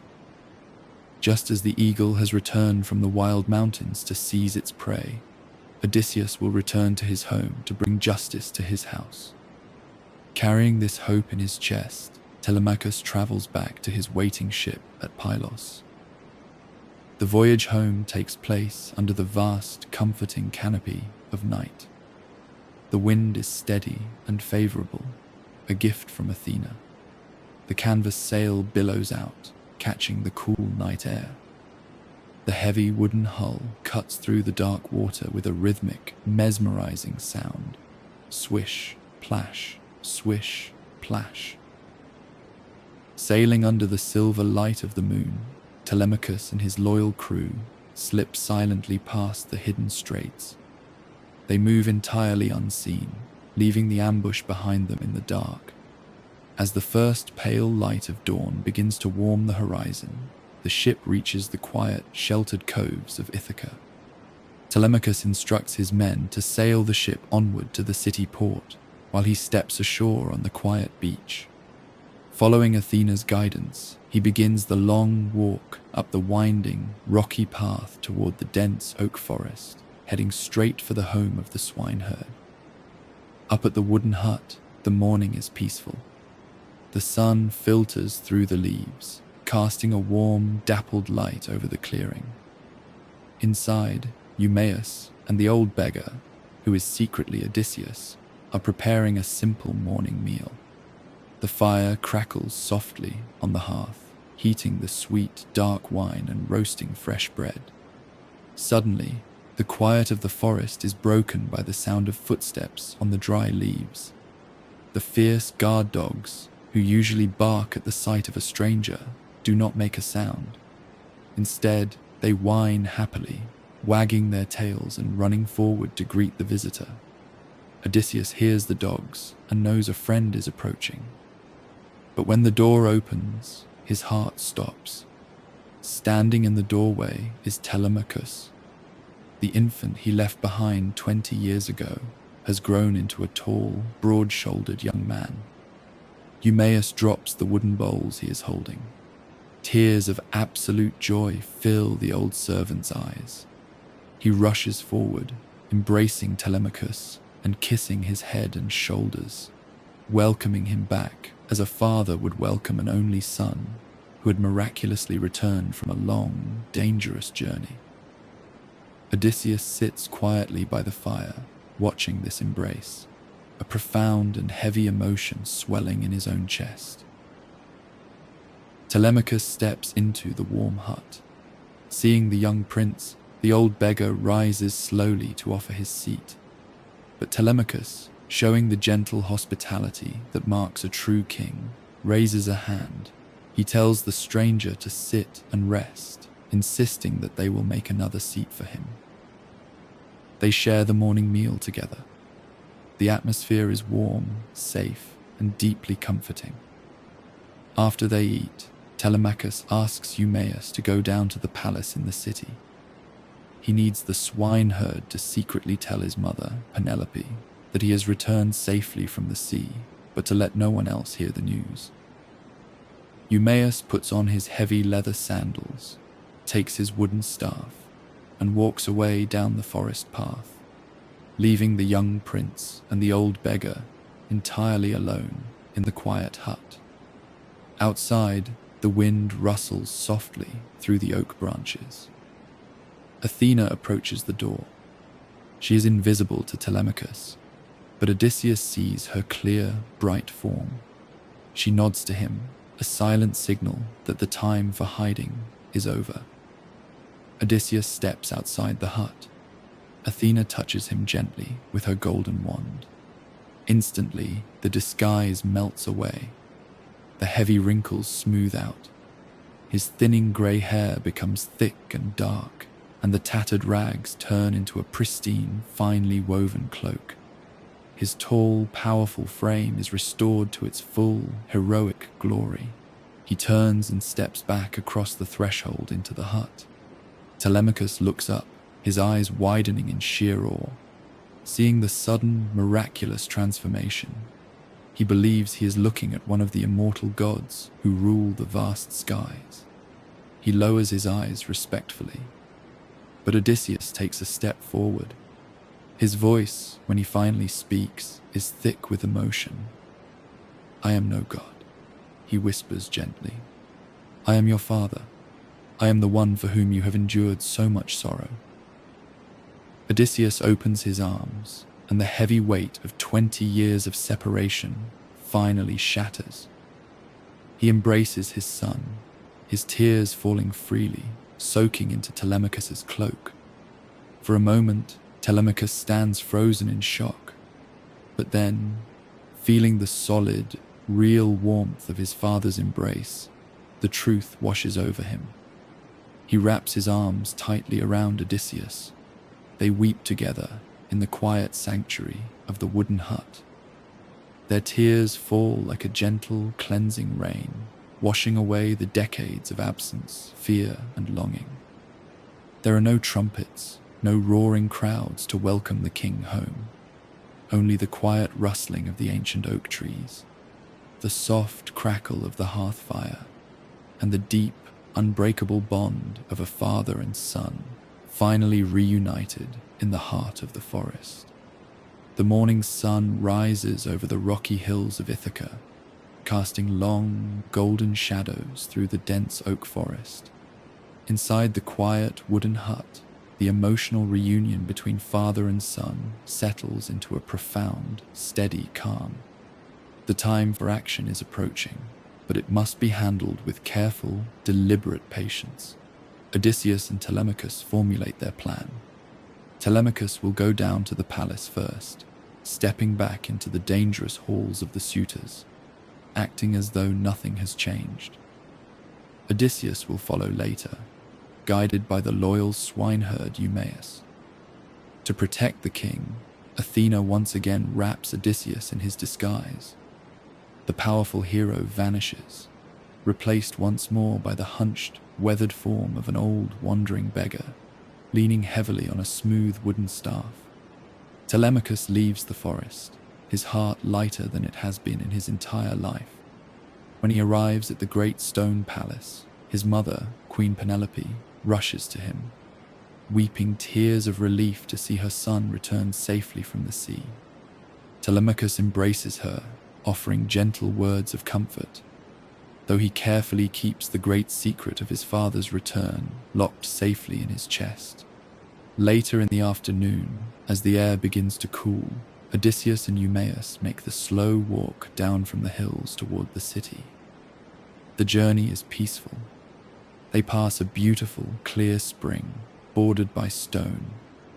Just as the eagle has returned from the wild mountains to seize its prey, Odysseus will return to his home to bring justice to his house. Carrying this hope in his chest, Telemachus travels back to his waiting ship at Pylos. The voyage home takes place under the vast, comforting canopy of night. The wind is steady and favorable, a gift from Athena. The canvas sail billows out, catching the cool night air. The heavy wooden hull cuts through the dark water with a rhythmic, mesmerizing sound. Swish, plash, swish, plash. Sailing under the silver light of the moon, Telemachus and his loyal crew slip silently past the hidden straits. They move entirely unseen, leaving the ambush behind them in the dark. As the first pale light of dawn begins to warm the horizon, the ship reaches the quiet, sheltered coves of Ithaca. Telemachus instructs his men to sail the ship onward to the city port, while he steps ashore on the quiet beach. Following Athena's guidance, he begins the long walk up the winding, rocky path toward the dense oak forest, heading straight for the home of the swineherd. Up at the wooden hut, the morning is peaceful. The sun filters through the leaves, casting a warm, dappled light over the clearing. Inside, Eumaeus and the old beggar, who is secretly Odysseus, are preparing a simple morning meal. The fire crackles softly on the hearth, heating the sweet, dark wine and roasting fresh bread. Suddenly, the quiet of the forest is broken by the sound of footsteps on the dry leaves. The fierce guard dogs, who usually bark at the sight of a stranger, do not make a sound. Instead, they whine happily, wagging their tails and running forward to greet the visitor. Odysseus hears the dogs and knows a friend is approaching. But when the door opens, his heart stops. Standing in the doorway is Telemachus. The infant he left behind 20 years ago has grown into a tall, broad-shouldered young man. Eumaeus drops the wooden bowls he is holding. Tears of absolute joy fill the old servant's eyes. He rushes forward, embracing Telemachus and kissing his head and shoulders, welcoming him back as a father would welcome an only son who had miraculously returned from a long, dangerous journey. Odysseus sits quietly by the fire, watching this embrace, a profound and heavy emotion swelling in his own chest. Telemachus steps into the warm hut. Seeing the young prince, the old beggar rises slowly to offer his seat. But Telemachus, showing the gentle hospitality that marks a true king, raises a hand. He tells the stranger to sit and rest, insisting that they will make another seat for him. They share the morning meal together. The atmosphere is warm, safe, and deeply comforting. After they eat, Telemachus asks Eumaeus to go down to the palace in the city. He needs the swineherd to secretly tell his mother, Penelope, that he has returned safely from the sea, but to let no one else hear the news. Eumaeus puts on his heavy leather sandals, takes his wooden staff, and walks away down the forest path, leaving the young prince and the old beggar entirely alone in the quiet hut. Outside, the wind rustles softly through the oak branches. Athena approaches the door. She is invisible to Telemachus, but Odysseus sees her clear, bright form. She nods to him, a silent signal that the time for hiding is over. Odysseus steps outside the hut. Athena touches him gently with her golden wand. Instantly, the disguise melts away. The heavy wrinkles smooth out. His thinning grey hair becomes thick and dark, and the tattered rags turn into a pristine, finely woven cloak. His tall, powerful frame is restored to its full, heroic glory. He turns and steps back across the threshold into the hut. Telemachus looks up, his eyes widening in sheer awe. Seeing the sudden, miraculous transformation, he believes he is looking at one of the immortal gods who rule the vast skies. He lowers his eyes respectfully, but Odysseus takes a step forward. His voice, when he finally speaks, is thick with emotion. "I am no god," he whispers gently. "I am your father. I am the one for whom you have endured so much sorrow." Odysseus opens his arms, and the heavy weight of 20 years of separation finally shatters. He embraces his son, his tears falling freely, soaking into Telemachus's cloak. For a moment, Telemachus stands frozen in shock, but then, feeling the solid, real warmth of his father's embrace, the truth washes over him. He wraps his arms tightly around Odysseus. They weep together in the quiet sanctuary of the wooden hut. Their tears fall like a gentle, cleansing rain, washing away the decades of absence, fear, and longing. There are no trumpets, no roaring crowds to welcome the king home. Only the quiet rustling of the ancient oak trees, the soft crackle of the hearth fire, and the deep, unbreakable bond of a father and son, finally reunited in the heart of the forest. The morning sun rises over the rocky hills of Ithaca, casting long, golden shadows through the dense oak forest. Inside the quiet wooden hut, the emotional reunion between father and son settles into a profound, steady calm. The time for action is approaching, but it must be handled with careful, deliberate patience. Odysseus and Telemachus formulate their plan. Telemachus will go down to the palace first, stepping back into the dangerous halls of the suitors, acting as though nothing has changed. Odysseus will follow later, guided by the loyal swineherd Eumaeus. To protect the king, Athena once again wraps Odysseus in his disguise. The powerful hero vanishes, replaced once more by the hunched, weathered form of an old, wandering beggar, leaning heavily on a smooth wooden staff. Telemachus leaves the forest, his heart lighter than it has been in his entire life. When he arrives at the great stone palace, his mother, Queen Penelope, rushes to him. weeping tears of relief to see her son return safely from the sea. Telemachus embraces her, offering gentle words of comfort, though he carefully keeps the great secret of his father's return locked safely in his chest. Later in the afternoon, as the air begins to cool, Odysseus and Eumaeus make the slow walk down from the hills toward the city. The journey is peaceful. They pass a beautiful, clear spring, bordered by stone,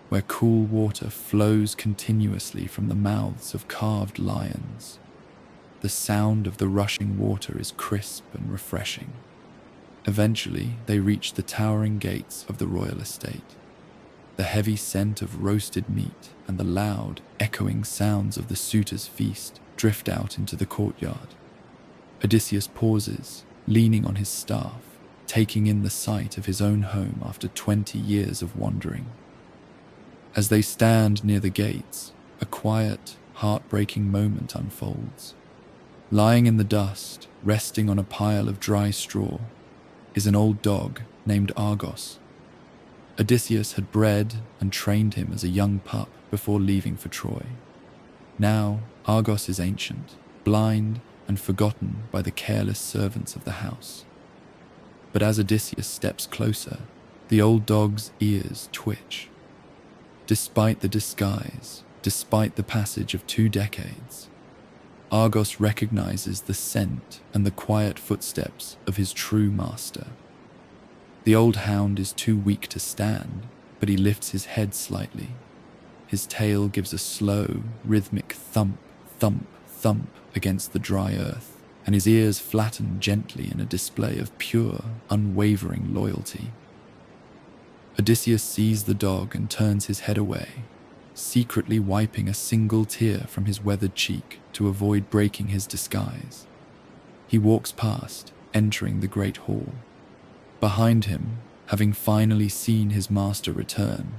where cool water flows continuously from the mouths of carved lions. The sound of the rushing water is crisp and refreshing. Eventually, they reach the towering gates of the royal estate. The heavy scent of roasted meat and the loud, echoing sounds of the suitors' feast drift out into the courtyard. Odysseus pauses, leaning on his staff, taking in the sight of his own home after 20 years of wandering. As they stand near the gates, a quiet, heartbreaking moment unfolds. Lying in the dust, resting on a pile of dry straw, is an old dog named Argos. Odysseus had bred and trained him as a young pup before leaving for Troy. Now, Argos is ancient, blind, and forgotten by the careless servants of the house. But as Odysseus steps closer, the old dog's ears twitch. Despite the disguise, despite the passage of 2 decades, Argos recognizes the scent and the quiet footsteps of his true master. The old hound is too weak to stand, but he lifts his head slightly. His tail gives a slow, rhythmic thump, thump, thump against the dry earth, and his ears flatten gently in a display of pure, unwavering loyalty. Odysseus sees the dog and turns his head away, secretly wiping a single tear from his weathered cheek to avoid breaking his disguise. He walks past, entering the great hall. Behind him, having finally seen his master return,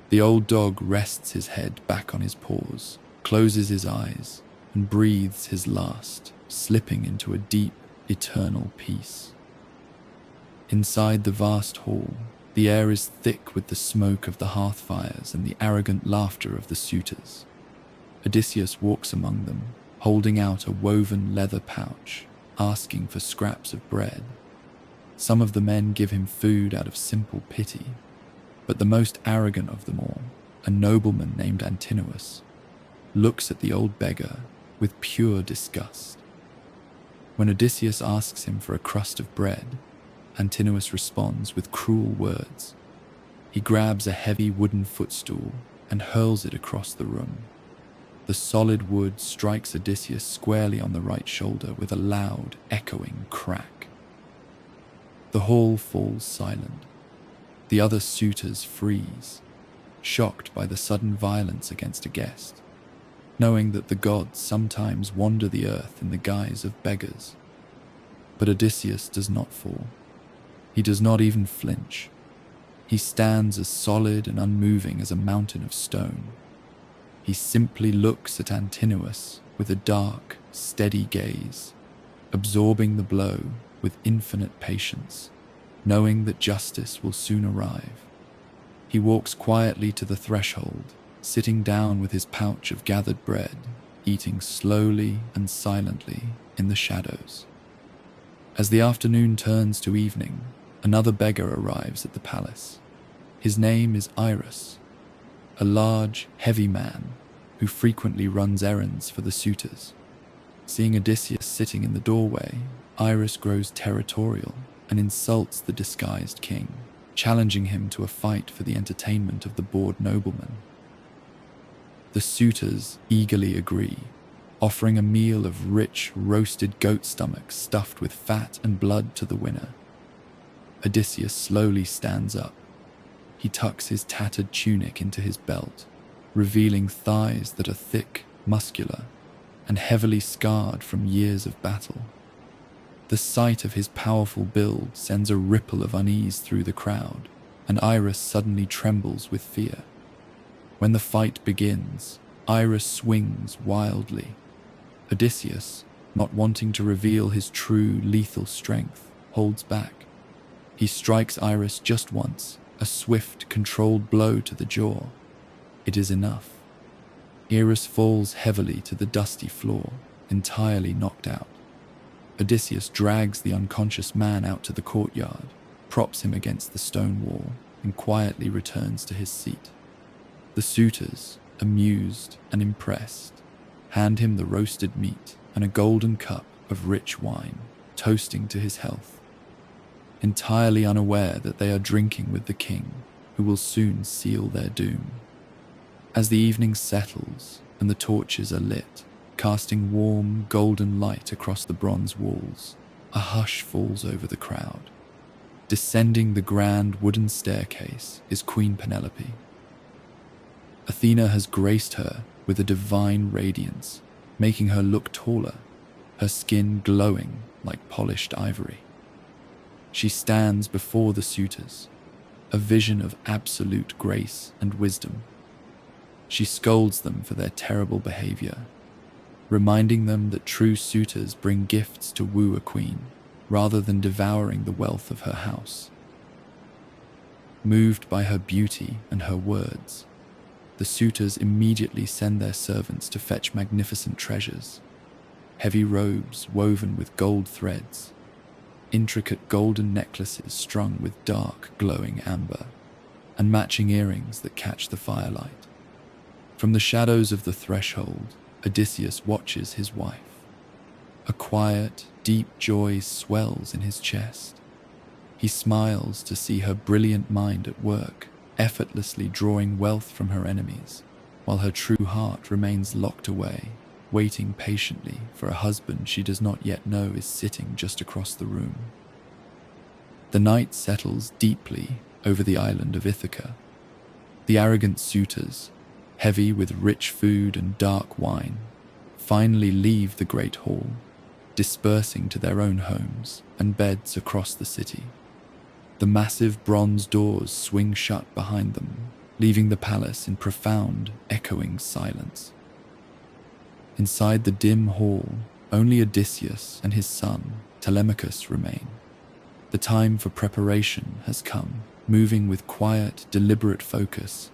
the old dog rests his head back on his paws, closes his eyes, and breathes his last, slipping into a deep, eternal peace. Inside the vast hall, the air is thick with the smoke of the hearth fires and the arrogant laughter of the suitors. Odysseus walks among them, holding out a woven leather pouch, asking for scraps of bread. Some of the men give him food out of simple pity, but the most arrogant of them all, a nobleman named Antinous, looks at the old beggar with pure disgust. When Odysseus asks him for a crust of bread, Antinous responds with cruel words. He grabs a heavy wooden footstool and hurls it across the room. The solid wood strikes Odysseus squarely on the right shoulder with a loud, echoing crack. The hall falls silent. The other suitors freeze, shocked by the sudden violence against a guest, knowing that the gods sometimes wander the earth in the guise of beggars. But Odysseus does not fall. He does not even flinch. He stands as solid and unmoving as a mountain of stone. He simply looks at Antinous with a dark, steady gaze, absorbing the blow with infinite patience, knowing that justice will soon arrive. He walks quietly to the threshold, sitting down with his pouch of gathered bread, eating slowly and silently in the shadows. As the afternoon turns to evening, another beggar arrives at the palace. His name is Iris, a large, heavy man who frequently runs errands for the suitors. Seeing Odysseus sitting in the doorway, Iris grows territorial and insults the disguised king, challenging him to a fight for the entertainment of the bored nobleman. The suitors eagerly agree, offering a meal of rich, roasted goat stomachs stuffed with fat and blood to the winner. Odysseus slowly stands up. He tucks his tattered tunic into his belt, revealing thighs that are thick, muscular, and heavily scarred from years of battle. The sight of his powerful build sends a ripple of unease through the crowd, and Iris suddenly trembles with fear. When the fight begins, Iris swings wildly. Odysseus, not wanting to reveal his true lethal strength, holds back. He strikes Iris just once, A swift, controlled blow to the jaw. It is enough. Eris falls heavily to the dusty floor, entirely knocked out. Odysseus drags the unconscious man out to the courtyard, props him against the stone wall, and quietly returns to his seat. The suitors, amused and impressed, hand him the roasted meat and a golden cup of rich wine, toasting to his health, entirely unaware that they are drinking with the king, who will soon seal their doom. As the evening settles and the torches are lit, casting warm, golden light across the bronze walls, a hush falls over the crowd. Descending the grand wooden staircase is Queen Penelope. Athena has graced her with a divine radiance, making her look taller, her skin glowing like polished ivory. She stands before the suitors, a vision of absolute grace and wisdom. She scolds them for their terrible behavior, reminding them that true suitors bring gifts to woo a queen, rather than devouring the wealth of her house. Moved by her beauty and her words, the suitors immediately send their servants to fetch magnificent treasures, heavy robes woven with gold threads, intricate golden necklaces strung with dark, glowing amber, and matching earrings that catch the firelight. From the shadows of the threshold, Odysseus watches his wife. A quiet, deep joy swells in his chest. He smiles to see her brilliant mind at work, effortlessly drawing wealth from her enemies, while her true heart remains locked away, waiting patiently for a husband she does not yet know is sitting just across the room. The night settles deeply over the island of Ithaca. The arrogant suitors, heavy with rich food and dark wine, finally leave the great hall, dispersing to their own homes and beds across the city. The massive bronze doors swing shut behind them, leaving the palace in profound, echoing silence. Inside the dim hall, only Odysseus and his son, Telemachus, remain. The time for preparation has come. Moving with quiet, deliberate focus,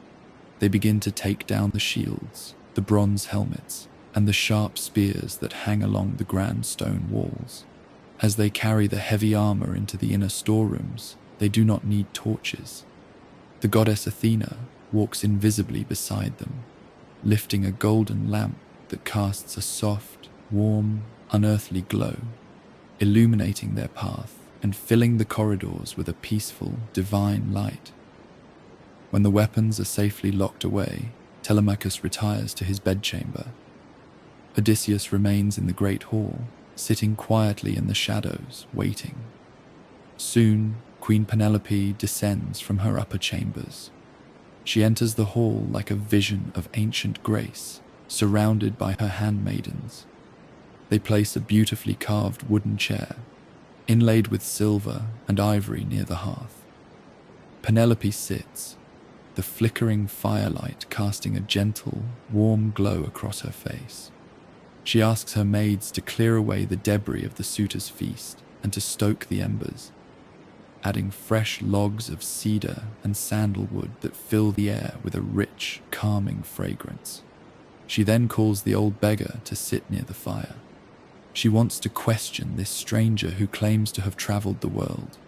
they begin to take down the shields, the bronze helmets, and the sharp spears that hang along the grand stone walls. As they carry the heavy armor into the inner storerooms, they do not need torches. The goddess Athena walks invisibly beside them, lifting a golden lamp that casts a soft, warm, unearthly glow, illuminating their path and filling the corridors with a peaceful, divine light. When the weapons are safely locked away, Telemachus retires to his bedchamber. Odysseus remains in the great hall, sitting quietly in the shadows, waiting. Soon, Queen Penelope descends from her upper chambers. She enters the hall like a vision of ancient grace, surrounded by her handmaidens. They place a beautifully carved wooden chair, inlaid with silver and ivory near the hearth. Penelope sits, the flickering firelight casting a gentle, warm glow across her face. She asks her maids to clear away the debris of the suitors' feast and to stoke the embers, adding fresh logs of cedar and sandalwood that fill the air with a rich, calming fragrance. She then calls the old beggar to sit near the fire. She wants to question this stranger who claims to have traveled the world.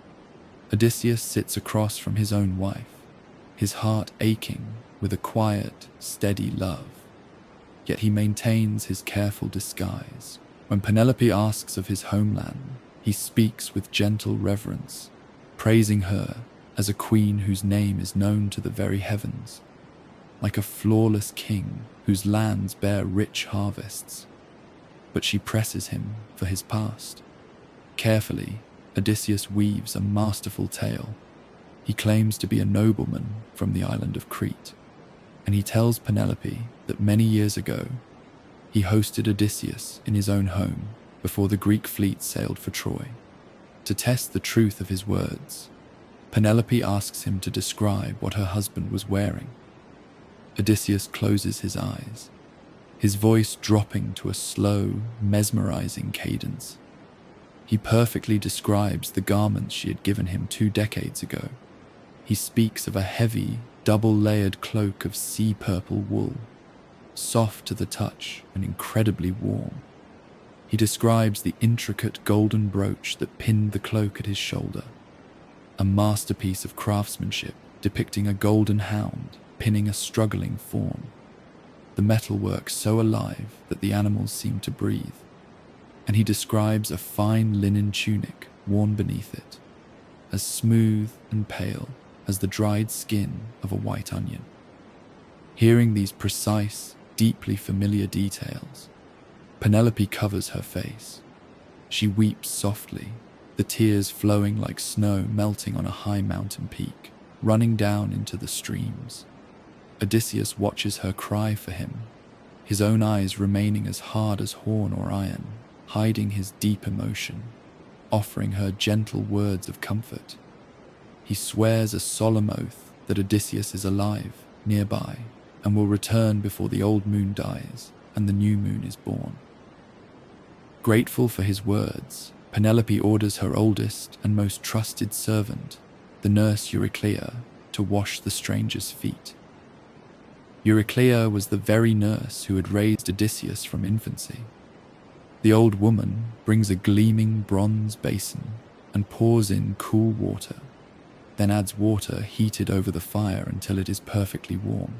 Odysseus sits across from his own wife, his heart aching with a quiet, steady love. Yet he maintains his careful disguise. When Penelope asks of his homeland, he speaks with gentle reverence, praising her as a queen whose name is known to the very heavens, like a flawless king whose lands bear rich harvests. But she presses him for his past. Carefully, Odysseus weaves a masterful tale. He claims to be a nobleman from the island of Crete, and he tells Penelope that many years ago, he hosted Odysseus in his own home before the Greek fleet sailed for Troy. To test the truth of his words, Penelope asks him to describe what her husband was wearing. Odysseus closes his eyes, his voice dropping to a slow, mesmerizing cadence. He perfectly describes the garments she had given him 2 decades ago. He speaks of a heavy, double-layered cloak of sea-purple wool, soft to the touch and incredibly warm. He describes the intricate golden brooch that pinned the cloak at his shoulder, a masterpiece of craftsmanship depicting a golden hound pinning a struggling fawn, the metalwork so alive that the animals seem to breathe. And he describes a fine linen tunic worn beneath it, as smooth and pale as the dried skin of a white onion. Hearing these precise, deeply familiar details, Penelope covers her face. She weeps softly, the tears flowing like snow melting on a high mountain peak, running down into the streams. Odysseus watches her cry for him, his own eyes remaining as hard as horn or iron, hiding his deep emotion, offering her gentle words of comfort. He swears a solemn oath that Odysseus is alive, nearby, and will return before the old moon dies and the new moon is born. Grateful for his words, Penelope orders her oldest and most trusted servant, the nurse Euryclea, to wash the stranger's feet. Euryclea was the very nurse who had raised Odysseus from infancy. The old woman brings a gleaming bronze basin and pours in cool water, then adds water heated over the fire until it is perfectly warm.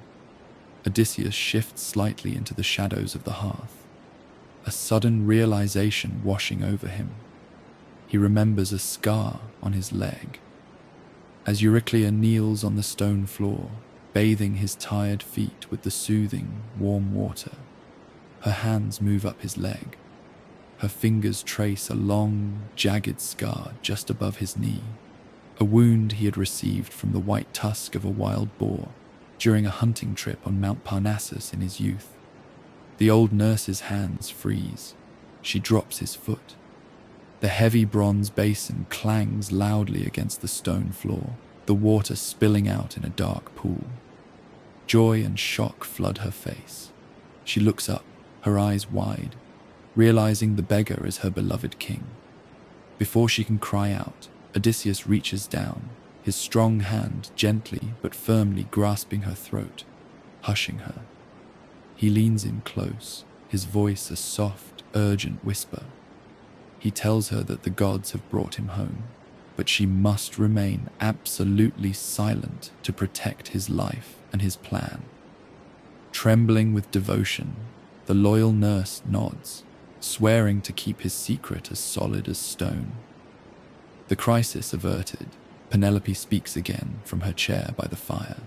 Odysseus shifts slightly into the shadows of the hearth, a sudden realization washing over him. He remembers a scar on his leg. As Euryclea kneels on the stone floor, bathing his tired feet with the soothing, warm water, her hands move up his leg. Her fingers trace a long, jagged scar just above his knee, a wound he had received from the white tusk of a wild boar during a hunting trip on Mount Parnassus in his youth. The old nurse's hands freeze. She drops his foot. The heavy bronze basin clangs loudly against the stone floor, the water spilling out in a dark pool. Joy and shock flood her face. She looks up, her eyes wide, realizing the beggar is her beloved king. Before she can cry out, Odysseus reaches down, his strong hand gently but firmly grasping her throat, hushing her. He leans in close, his voice a soft, urgent whisper. He tells her that the gods have brought him home, but she must remain absolutely silent to protect his life and his plan. Trembling with devotion, the loyal nurse nods, swearing to keep his secret as solid as stone. The crisis averted, Penelope speaks again from her chair by the fire.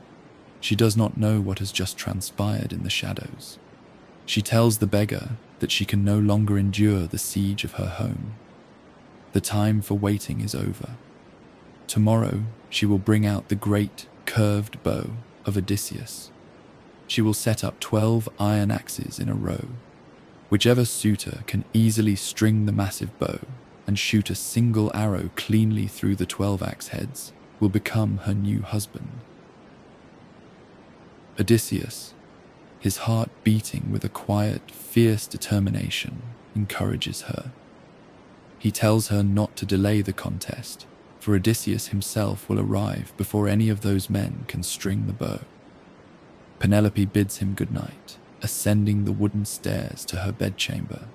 She does not know what has just transpired in the shadows. She tells the beggar that she can no longer endure the siege of her home. The time for waiting is over. Tomorrow she will bring out the great, curved bow of Odysseus. She will set up 12 iron axes in a row. Whichever suitor can easily string the massive bow and shoot a single arrow cleanly through the 12 axe heads will become her new husband. Odysseus, his heart beating with a quiet, fierce determination, encourages her. He tells her not to delay the contest, for Odysseus himself will arrive before any of those men can string the bow. Penelope bids him goodnight, ascending the wooden stairs to her bedchamber,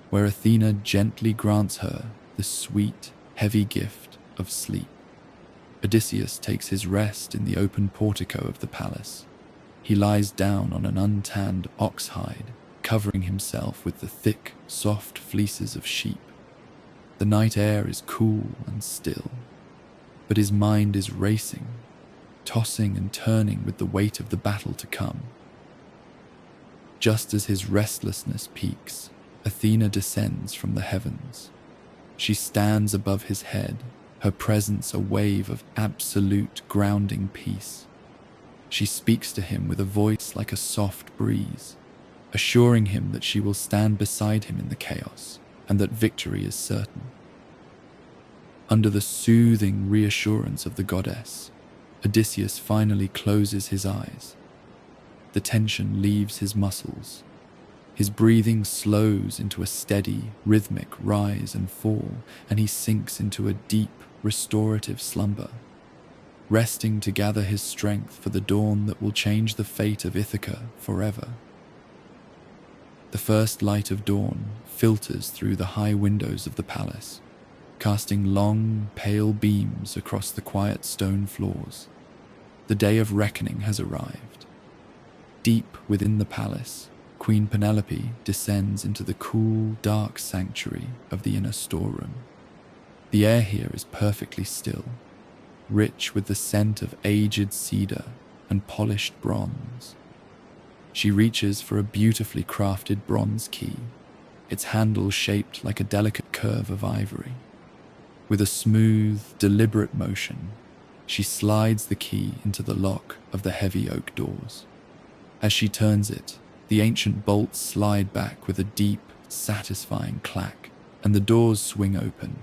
where Athena gently grants her the sweet, heavy gift of sleep. Odysseus takes his rest in the open portico of the palace. He lies down on an untanned ox hide, covering himself with the thick, soft fleeces of sheep. The night air is cool and still, but his mind is racing, tossing and turning with the weight of the battle to come. Just as his restlessness peaks, Athena descends from the heavens. She stands above his head, her presence a wave of absolute grounding peace. She speaks to him with a voice like a soft breeze, assuring him that she will stand beside him in the chaos and that victory is certain. Under the soothing reassurance of the goddess, Odysseus finally closes his eyes. The tension leaves his muscles. His breathing slows into a steady, rhythmic rise and fall, and he sinks into a deep, restorative slumber. resting to gather his strength for the dawn that will change the fate of Ithaca forever. The first light of dawn filters through the high windows of the palace, casting long, pale beams across the quiet stone floors. The day of reckoning has arrived. Deep within the palace, Queen Penelope descends into the cool, dark sanctuary of the inner storeroom. The air here is perfectly still, rich with the scent of aged cedar and polished bronze. She reaches for a beautifully crafted bronze key, its handle shaped like a delicate curve of ivory. With a smooth, deliberate motion, she slides the key into the lock of the heavy oak doors. As she turns it, the ancient bolts slide back with a deep, satisfying clack, and the doors swing open,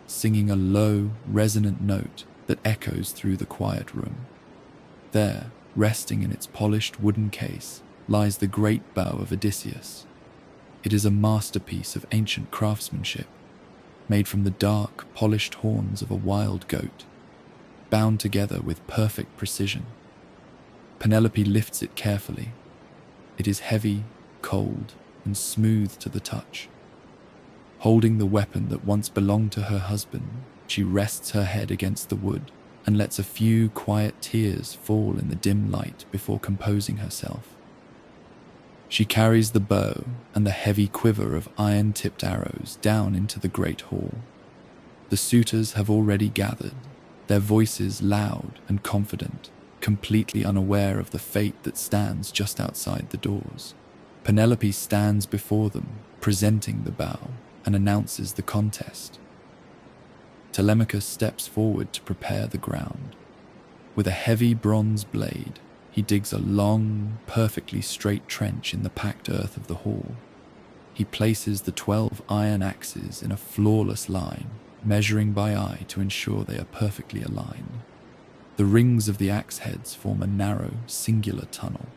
singing a low, resonant note that echoes through the quiet room. There, resting in its polished wooden case, lies the great bow of Odysseus. It is a masterpiece of ancient craftsmanship, made from the dark, polished horns of a wild goat, bound together with perfect precision. Penelope lifts it carefully. It is heavy, cold, and smooth to the touch. Holding the weapon that once belonged to her husband, she rests her head against the wood and lets a few quiet tears fall in the dim light before composing herself. She carries the bow and the heavy quiver of iron-tipped arrows down into the great hall. The suitors have already gathered, their voices loud and confident, completely unaware of the fate that stands just outside the doors. Penelope stands before them, presenting the bow, and announces the contest. Telemachus steps forward to prepare the ground. With a heavy bronze blade, he digs a long, perfectly straight trench in the packed earth of the hall. He places the 12 iron axes in a flawless line, measuring by eye to ensure they are perfectly aligned. The rings of the axe heads form a narrow, singular tunnel.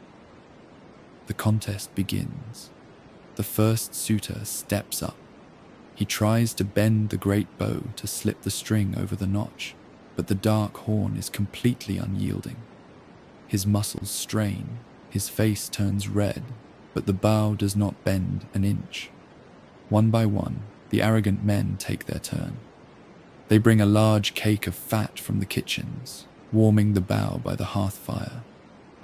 The contest begins. The first suitor steps up. He tries to bend the great bow to slip the string over the notch, but the dark horn is completely unyielding. His muscles strain, his face turns red, but the bow does not bend an inch. One by one, the arrogant men take their turn. They bring a large cake of fat from the kitchens, warming the bow by the hearth fire,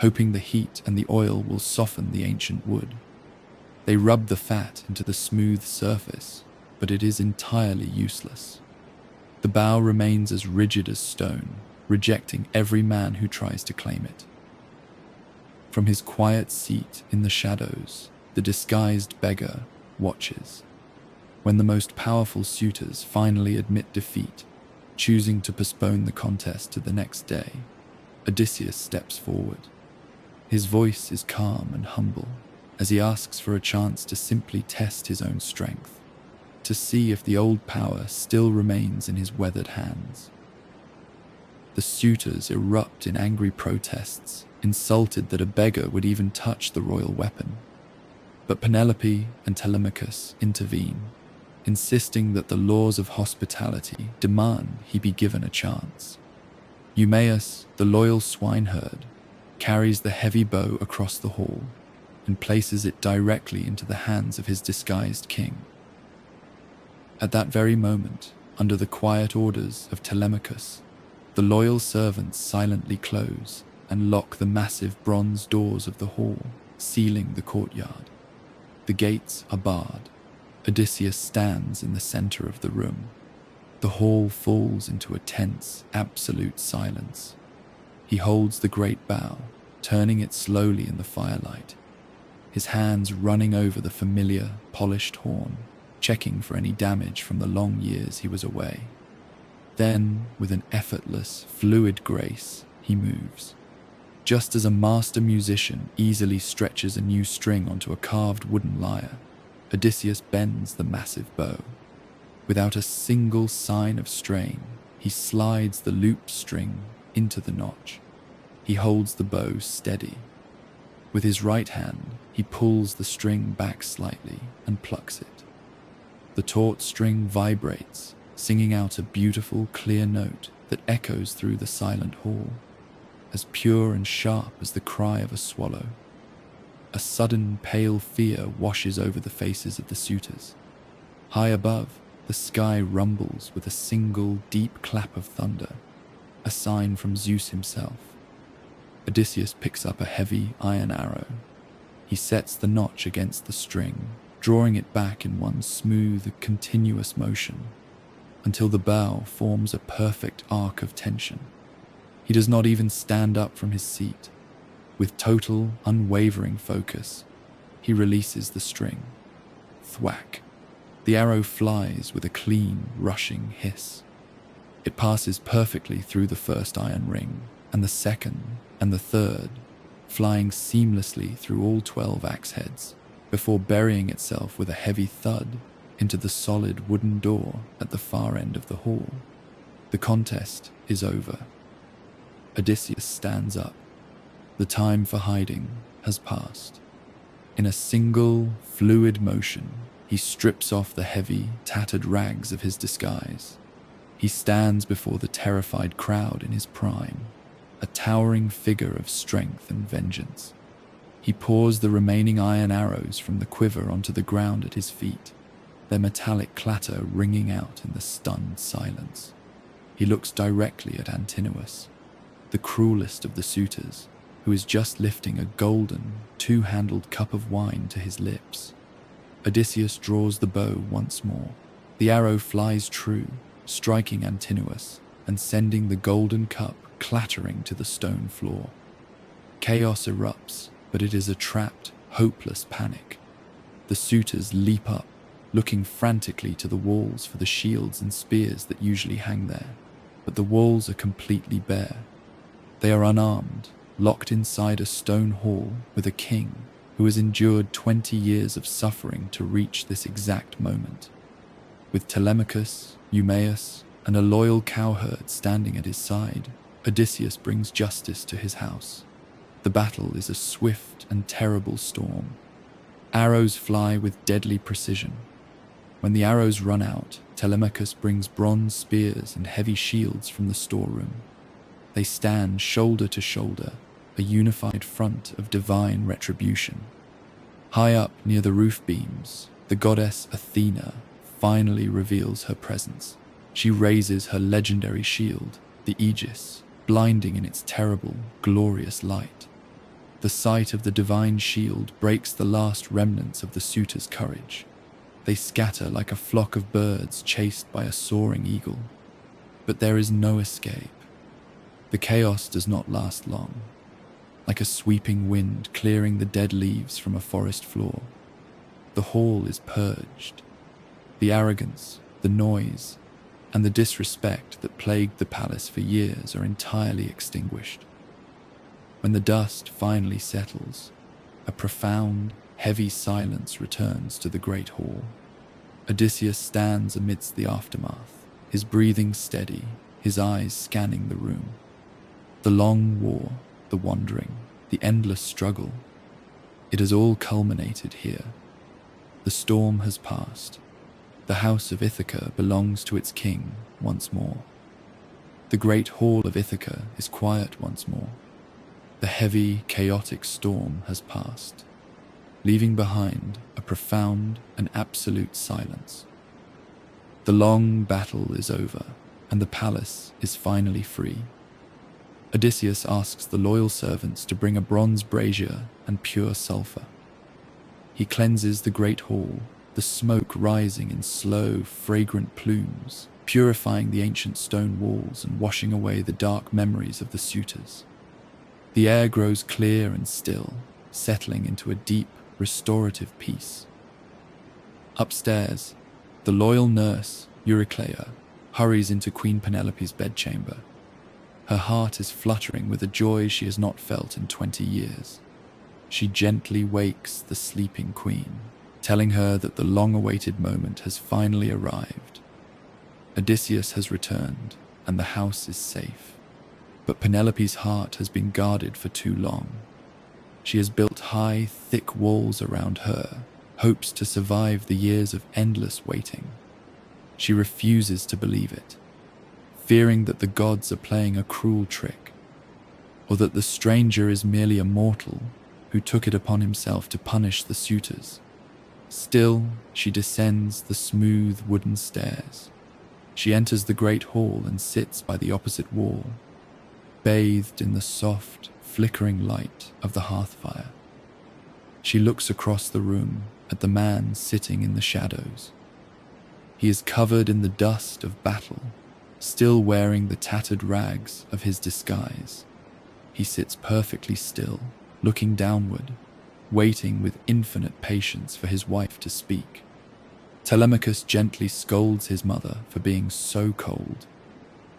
hoping the heat and the oil will soften the ancient wood. They rub the fat into the smooth surface, but it is entirely useless. The bow remains as rigid as stone, rejecting every man who tries to claim it. From his quiet seat in the shadows, the disguised beggar watches. When the most powerful suitors finally admit defeat, choosing to postpone the contest to the next day, Odysseus steps forward. His voice is calm and humble, as he asks for a chance to simply test his own strength, to see if the old power still remains in his weathered hands. The suitors erupt in angry protests, insulted that a beggar would even touch the royal weapon. But Penelope and Telemachus intervene, insisting that the laws of hospitality demand he be given a chance. Eumaeus, the loyal swineherd, carries the heavy bow across the hall and places it directly into the hands of his disguised king. At that very moment, under the quiet orders of Telemachus, the loyal servants silently close and lock the massive bronze doors of the hall, sealing the courtyard. The gates are barred. Odysseus stands in the center of the room. The hall falls into a tense, absolute silence. He holds the great bow, turning it slowly in the firelight, his hands running over the familiar, polished horn, checking for any damage from the long years he was away. Then, with an effortless, fluid grace, he moves. Just as a master musician easily stretches a new string onto a carved wooden lyre, Odysseus bends the massive bow. Without a single sign of strain, he slides the looped string into the notch. He holds the bow steady. With his right hand, he pulls the string back slightly and plucks it. The taut string vibrates, singing out a beautiful, clear note that echoes through the silent hall, as pure and sharp as the cry of a swallow. A sudden, pale fear washes over the faces of the suitors. High above, the sky rumbles with a single, deep clap of thunder, a sign from Zeus himself. Odysseus picks up a heavy iron arrow. He sets the notch against the string, drawing it back in one smooth, continuous motion, until the bow forms a perfect arc of tension. He does not even stand up from his seat. With total, unwavering focus, he releases the string. Thwack! The arrow flies with a clean, rushing hiss. It passes perfectly through the first iron ring, and the second, and the third, flying seamlessly through all 12 axe heads, before burying itself with a heavy thud into the solid wooden door at the far end of the hall. The contest is over. Odysseus stands up. The time for hiding has passed. In a single, fluid motion, he strips off the heavy, tattered rags of his disguise. He stands before the terrified crowd in his prime, a towering figure of strength and vengeance. He pours the remaining iron arrows from the quiver onto the ground at his feet, their metallic clatter ringing out in the stunned silence. He looks directly at Antinous, the cruelest of the suitors, who is just lifting a golden, two-handled cup of wine to his lips. Odysseus draws the bow once more. The arrow flies true, striking Antinous and sending the golden cup clattering to the stone floor. Chaos erupts, but it is a trapped, hopeless panic. The suitors leap up, looking frantically to the walls for the shields and spears that usually hang there, but the walls are completely bare. They are unarmed, locked inside a stone hall with a king who has endured 20 years of suffering to reach this exact moment. With Telemachus, Eumaeus, and a loyal cowherd standing at his side, Odysseus brings justice to his house. The battle is a swift and terrible storm. Arrows fly with deadly precision. When the arrows run out, Telemachus brings bronze spears and heavy shields from the storeroom. They stand shoulder to shoulder, a unified front of divine retribution. High up near the roof beams, the goddess Athena finally reveals her presence. She raises her legendary shield, the Aegis, blinding in its terrible, glorious light. The sight of the divine shield breaks the last remnants of the suitors' courage. They scatter like a flock of birds chased by a soaring eagle. But there is no escape. The chaos does not last long. Like a sweeping wind clearing the dead leaves from a forest floor, the hall is purged. The arrogance, the noise, and the disrespect that plagued the palace for years are entirely extinguished. When the dust finally settles, a profound, heavy silence returns to the great hall. Odysseus stands amidst the aftermath, his breathing steady, his eyes scanning the room. The long war, the wandering, the endless struggle, it has all culminated here. The storm has passed. The house of Ithaca belongs to its king once more. The great hall of Ithaca is quiet once more. The heavy, chaotic storm has passed, leaving behind a profound and absolute silence. The long battle is over, and the palace is finally free. Odysseus asks the loyal servants to bring a bronze brazier and pure sulfur. He cleanses the great hall, the smoke rising in slow, fragrant plumes, purifying the ancient stone walls and washing away the dark memories of the suitors. The air grows clear and still, settling into a deep, restorative peace. Upstairs, the loyal nurse, Eurycleia, hurries into Queen Penelope's bedchamber. Her heart is fluttering with a joy she has not felt in 20 years. She gently wakes the sleeping queen, telling her that the long-awaited moment has finally arrived. Odysseus has returned, and the house is safe. But Penelope's heart has been guarded for too long. She has built high, thick walls around her, hopes to survive the years of endless waiting. She refuses to believe it, fearing that the gods are playing a cruel trick, or that the stranger is merely a mortal who took it upon himself to punish the suitors. Still, she descends the smooth wooden stairs. She enters the great hall and sits by the opposite wall, bathed in the soft, flickering light of the hearth fire. She looks across the room at the man sitting in the shadows. He is covered in the dust of battle, still wearing the tattered rags of his disguise. He sits perfectly still, looking downward, waiting with infinite patience for his wife to speak. Telemachus gently scolds his mother for being so cold,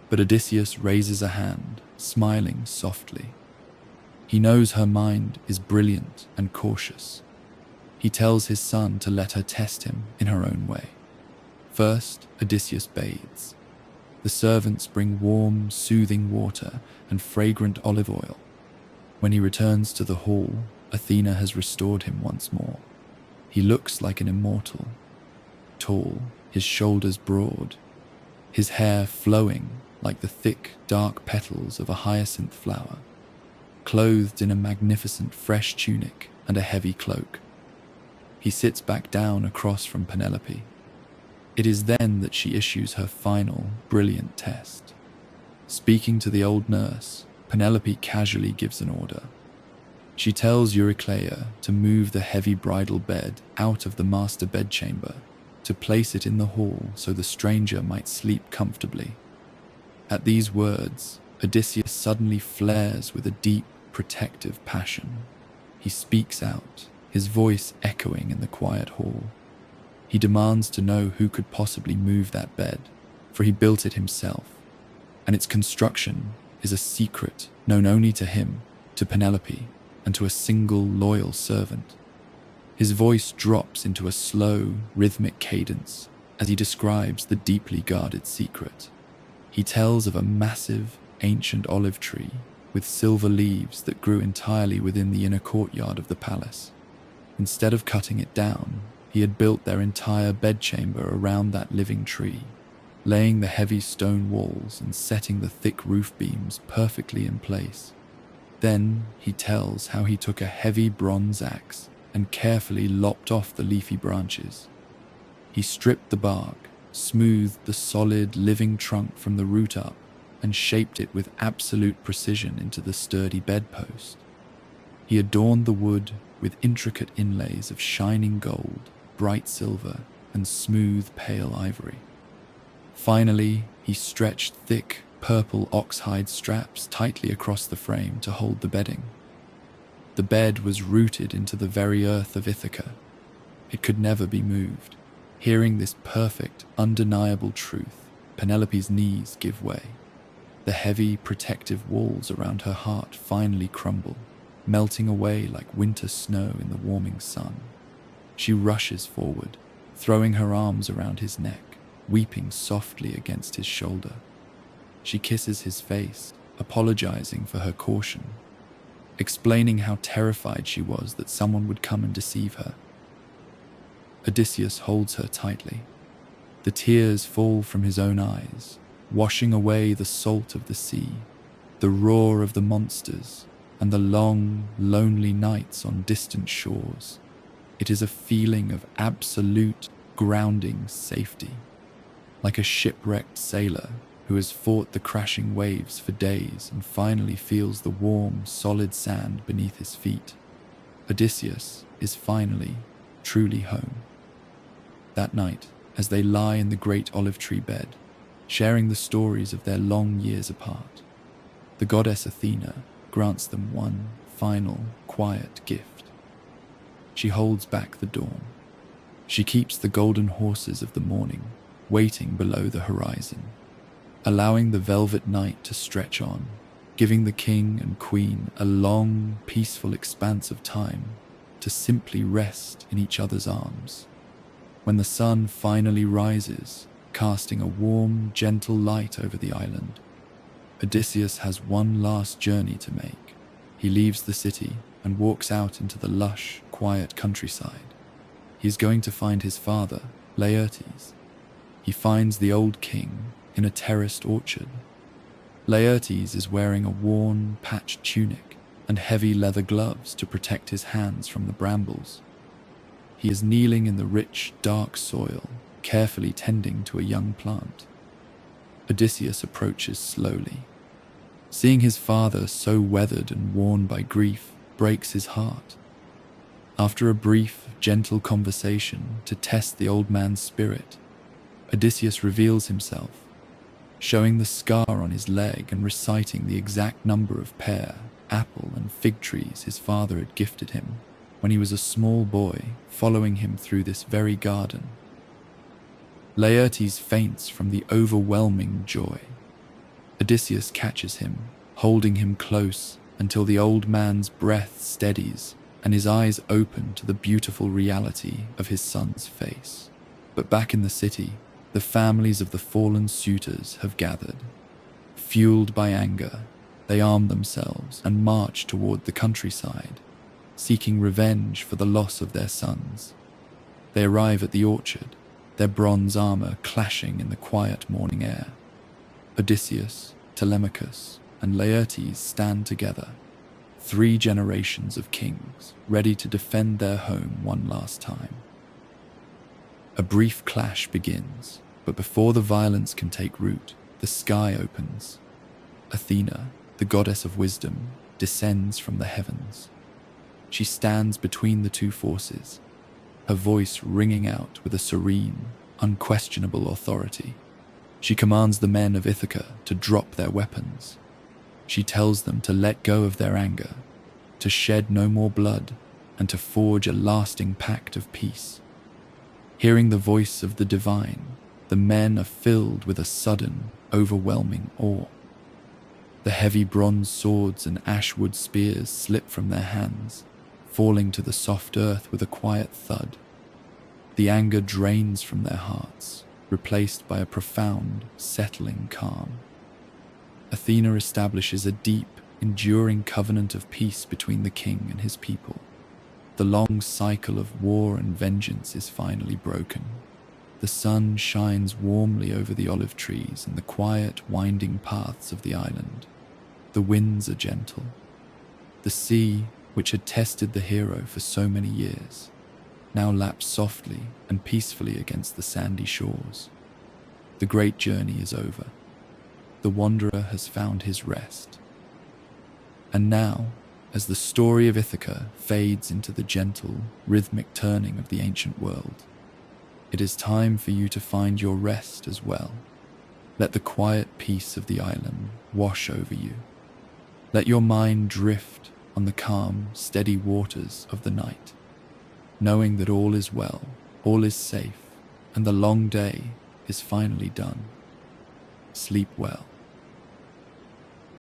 but Odysseus raises a hand, smiling softly. He knows her mind is brilliant and cautious. He tells his son to let her test him in her own way. First, Odysseus bathes. The servants bring warm, soothing water and fragrant olive oil. When he returns to the hall, Athena has restored him once more. He looks like an immortal, tall, his shoulders broad, his hair flowing like the thick, dark petals of a hyacinth flower, clothed in a magnificent fresh tunic and a heavy cloak. He sits back down across from Penelope. It is then that she issues her final, brilliant test. Speaking to the old nurse, Penelope casually gives an order. She tells Eurycleia to move the heavy bridal bed out of the master bedchamber, to place it in the hall so the stranger might sleep comfortably. At these words, Odysseus suddenly flares with a deep, protective passion. He speaks out, his voice echoing in the quiet hall. He demands to know who could possibly move that bed, for he built it himself, and its construction is a secret known only to him, to Penelope, and to a single loyal servant. His voice drops into a slow, rhythmic cadence as he describes the deeply guarded secret. He tells of a massive, ancient olive tree with silver leaves that grew entirely within the inner courtyard of the palace. Instead of cutting it down, he had built their entire bedchamber around that living tree, laying the heavy stone walls and setting the thick roof beams perfectly in place. Then he tells how he took a heavy bronze axe and carefully lopped off the leafy branches. He stripped the bark, smoothed the solid, living trunk from the root up, and shaped it with absolute precision into the sturdy bedpost. He adorned the wood with intricate inlays of shining gold, bright silver, and smooth, pale ivory. Finally, he stretched thick, purple oxhide straps tightly across the frame to hold the bedding. The bed was rooted into the very earth of Ithaca. It could never be moved. Hearing this perfect, undeniable truth, Penelope's knees give way. The heavy, protective walls around her heart finally crumble, melting away like winter snow in the warming sun. She rushes forward, throwing her arms around his neck, weeping softly against his shoulder. She kisses his face, apologizing for her caution, explaining how terrified she was that someone would come and deceive her. Odysseus holds her tightly. The tears fall from his own eyes, washing away the salt of the sea, the roar of the monsters, and the long, lonely nights on distant shores. It is a feeling of absolute, grounding safety, like a shipwrecked sailor who has fought the crashing waves for days and finally feels the warm, solid sand beneath his feet. Odysseus is finally, truly home. That night, as they lie in the great olive tree bed, sharing the stories of their long years apart, the goddess Athena grants them one final, quiet gift. She holds back the dawn. She keeps the golden horses of the morning waiting below the horizon, allowing the velvet night to stretch on, giving the king and queen a long, peaceful expanse of time to simply rest in each other's arms. When the sun finally rises, casting a warm, gentle light over the island, Odysseus has one last journey to make. He leaves the city and walks out into the lush, quiet countryside. He is going to find his father, Laertes. he finds the old king in a terraced orchard. Laertes is wearing a worn, patched tunic and heavy leather gloves to protect his hands from the brambles. He is kneeling in the rich, dark soil, carefully tending to a young plant. Odysseus approaches slowly. Seeing his father so weathered and worn by grief breaks his heart. After a brief, gentle conversation to test the old man's spirit, Odysseus reveals himself, showing the scar on his leg and reciting the exact number of pear, apple, and fig trees his father had gifted him when he was a small boy, following him through this very garden. Laertes faints from the overwhelming joy. Odysseus catches him, holding him close until the old man's breath steadies and his eyes open to the beautiful reality of his son's face. But back in the city, the families of the fallen suitors have gathered. Fueled by anger, they arm themselves and march toward the countryside, seeking revenge for the loss of their sons. They arrive at the orchard, their bronze armor clashing in the quiet morning air. Odysseus, Telemachus, and Laertes stand together, 3 generations of kings ready to defend their home one last time. A brief clash begins, but before the violence can take root, the sky opens. Athena, the goddess of wisdom, descends from the heavens. She stands between the 2 forces, her voice ringing out with a serene, unquestionable authority. She commands the men of Ithaca to drop their weapons. She tells them to let go of their anger, to shed no more blood, and to forge a lasting pact of peace. Hearing the voice of the divine, the men are filled with a sudden, overwhelming awe. The heavy bronze swords and ashwood spears slip from their hands, falling to the soft earth with a quiet thud. The anger drains from their hearts, replaced by a profound, settling calm. Athena establishes a deep, enduring covenant of peace between the king and his people. The long cycle of war and vengeance is finally broken. The sun shines warmly over the olive trees and the quiet, winding paths of the island. The winds are gentle. The sea, which had tested the hero for so many years, now laps softly and peacefully against the sandy shores. The great journey is over. The wanderer has found his rest. And now, as the story of Ithaca fades into the gentle, rhythmic turning of the ancient world, it is time for you to find your rest as well. Let the quiet peace of the island wash over you. Let your mind drift on the calm, steady waters of the night, knowing that all is well, all is safe, and the long day is finally done. Sleep well.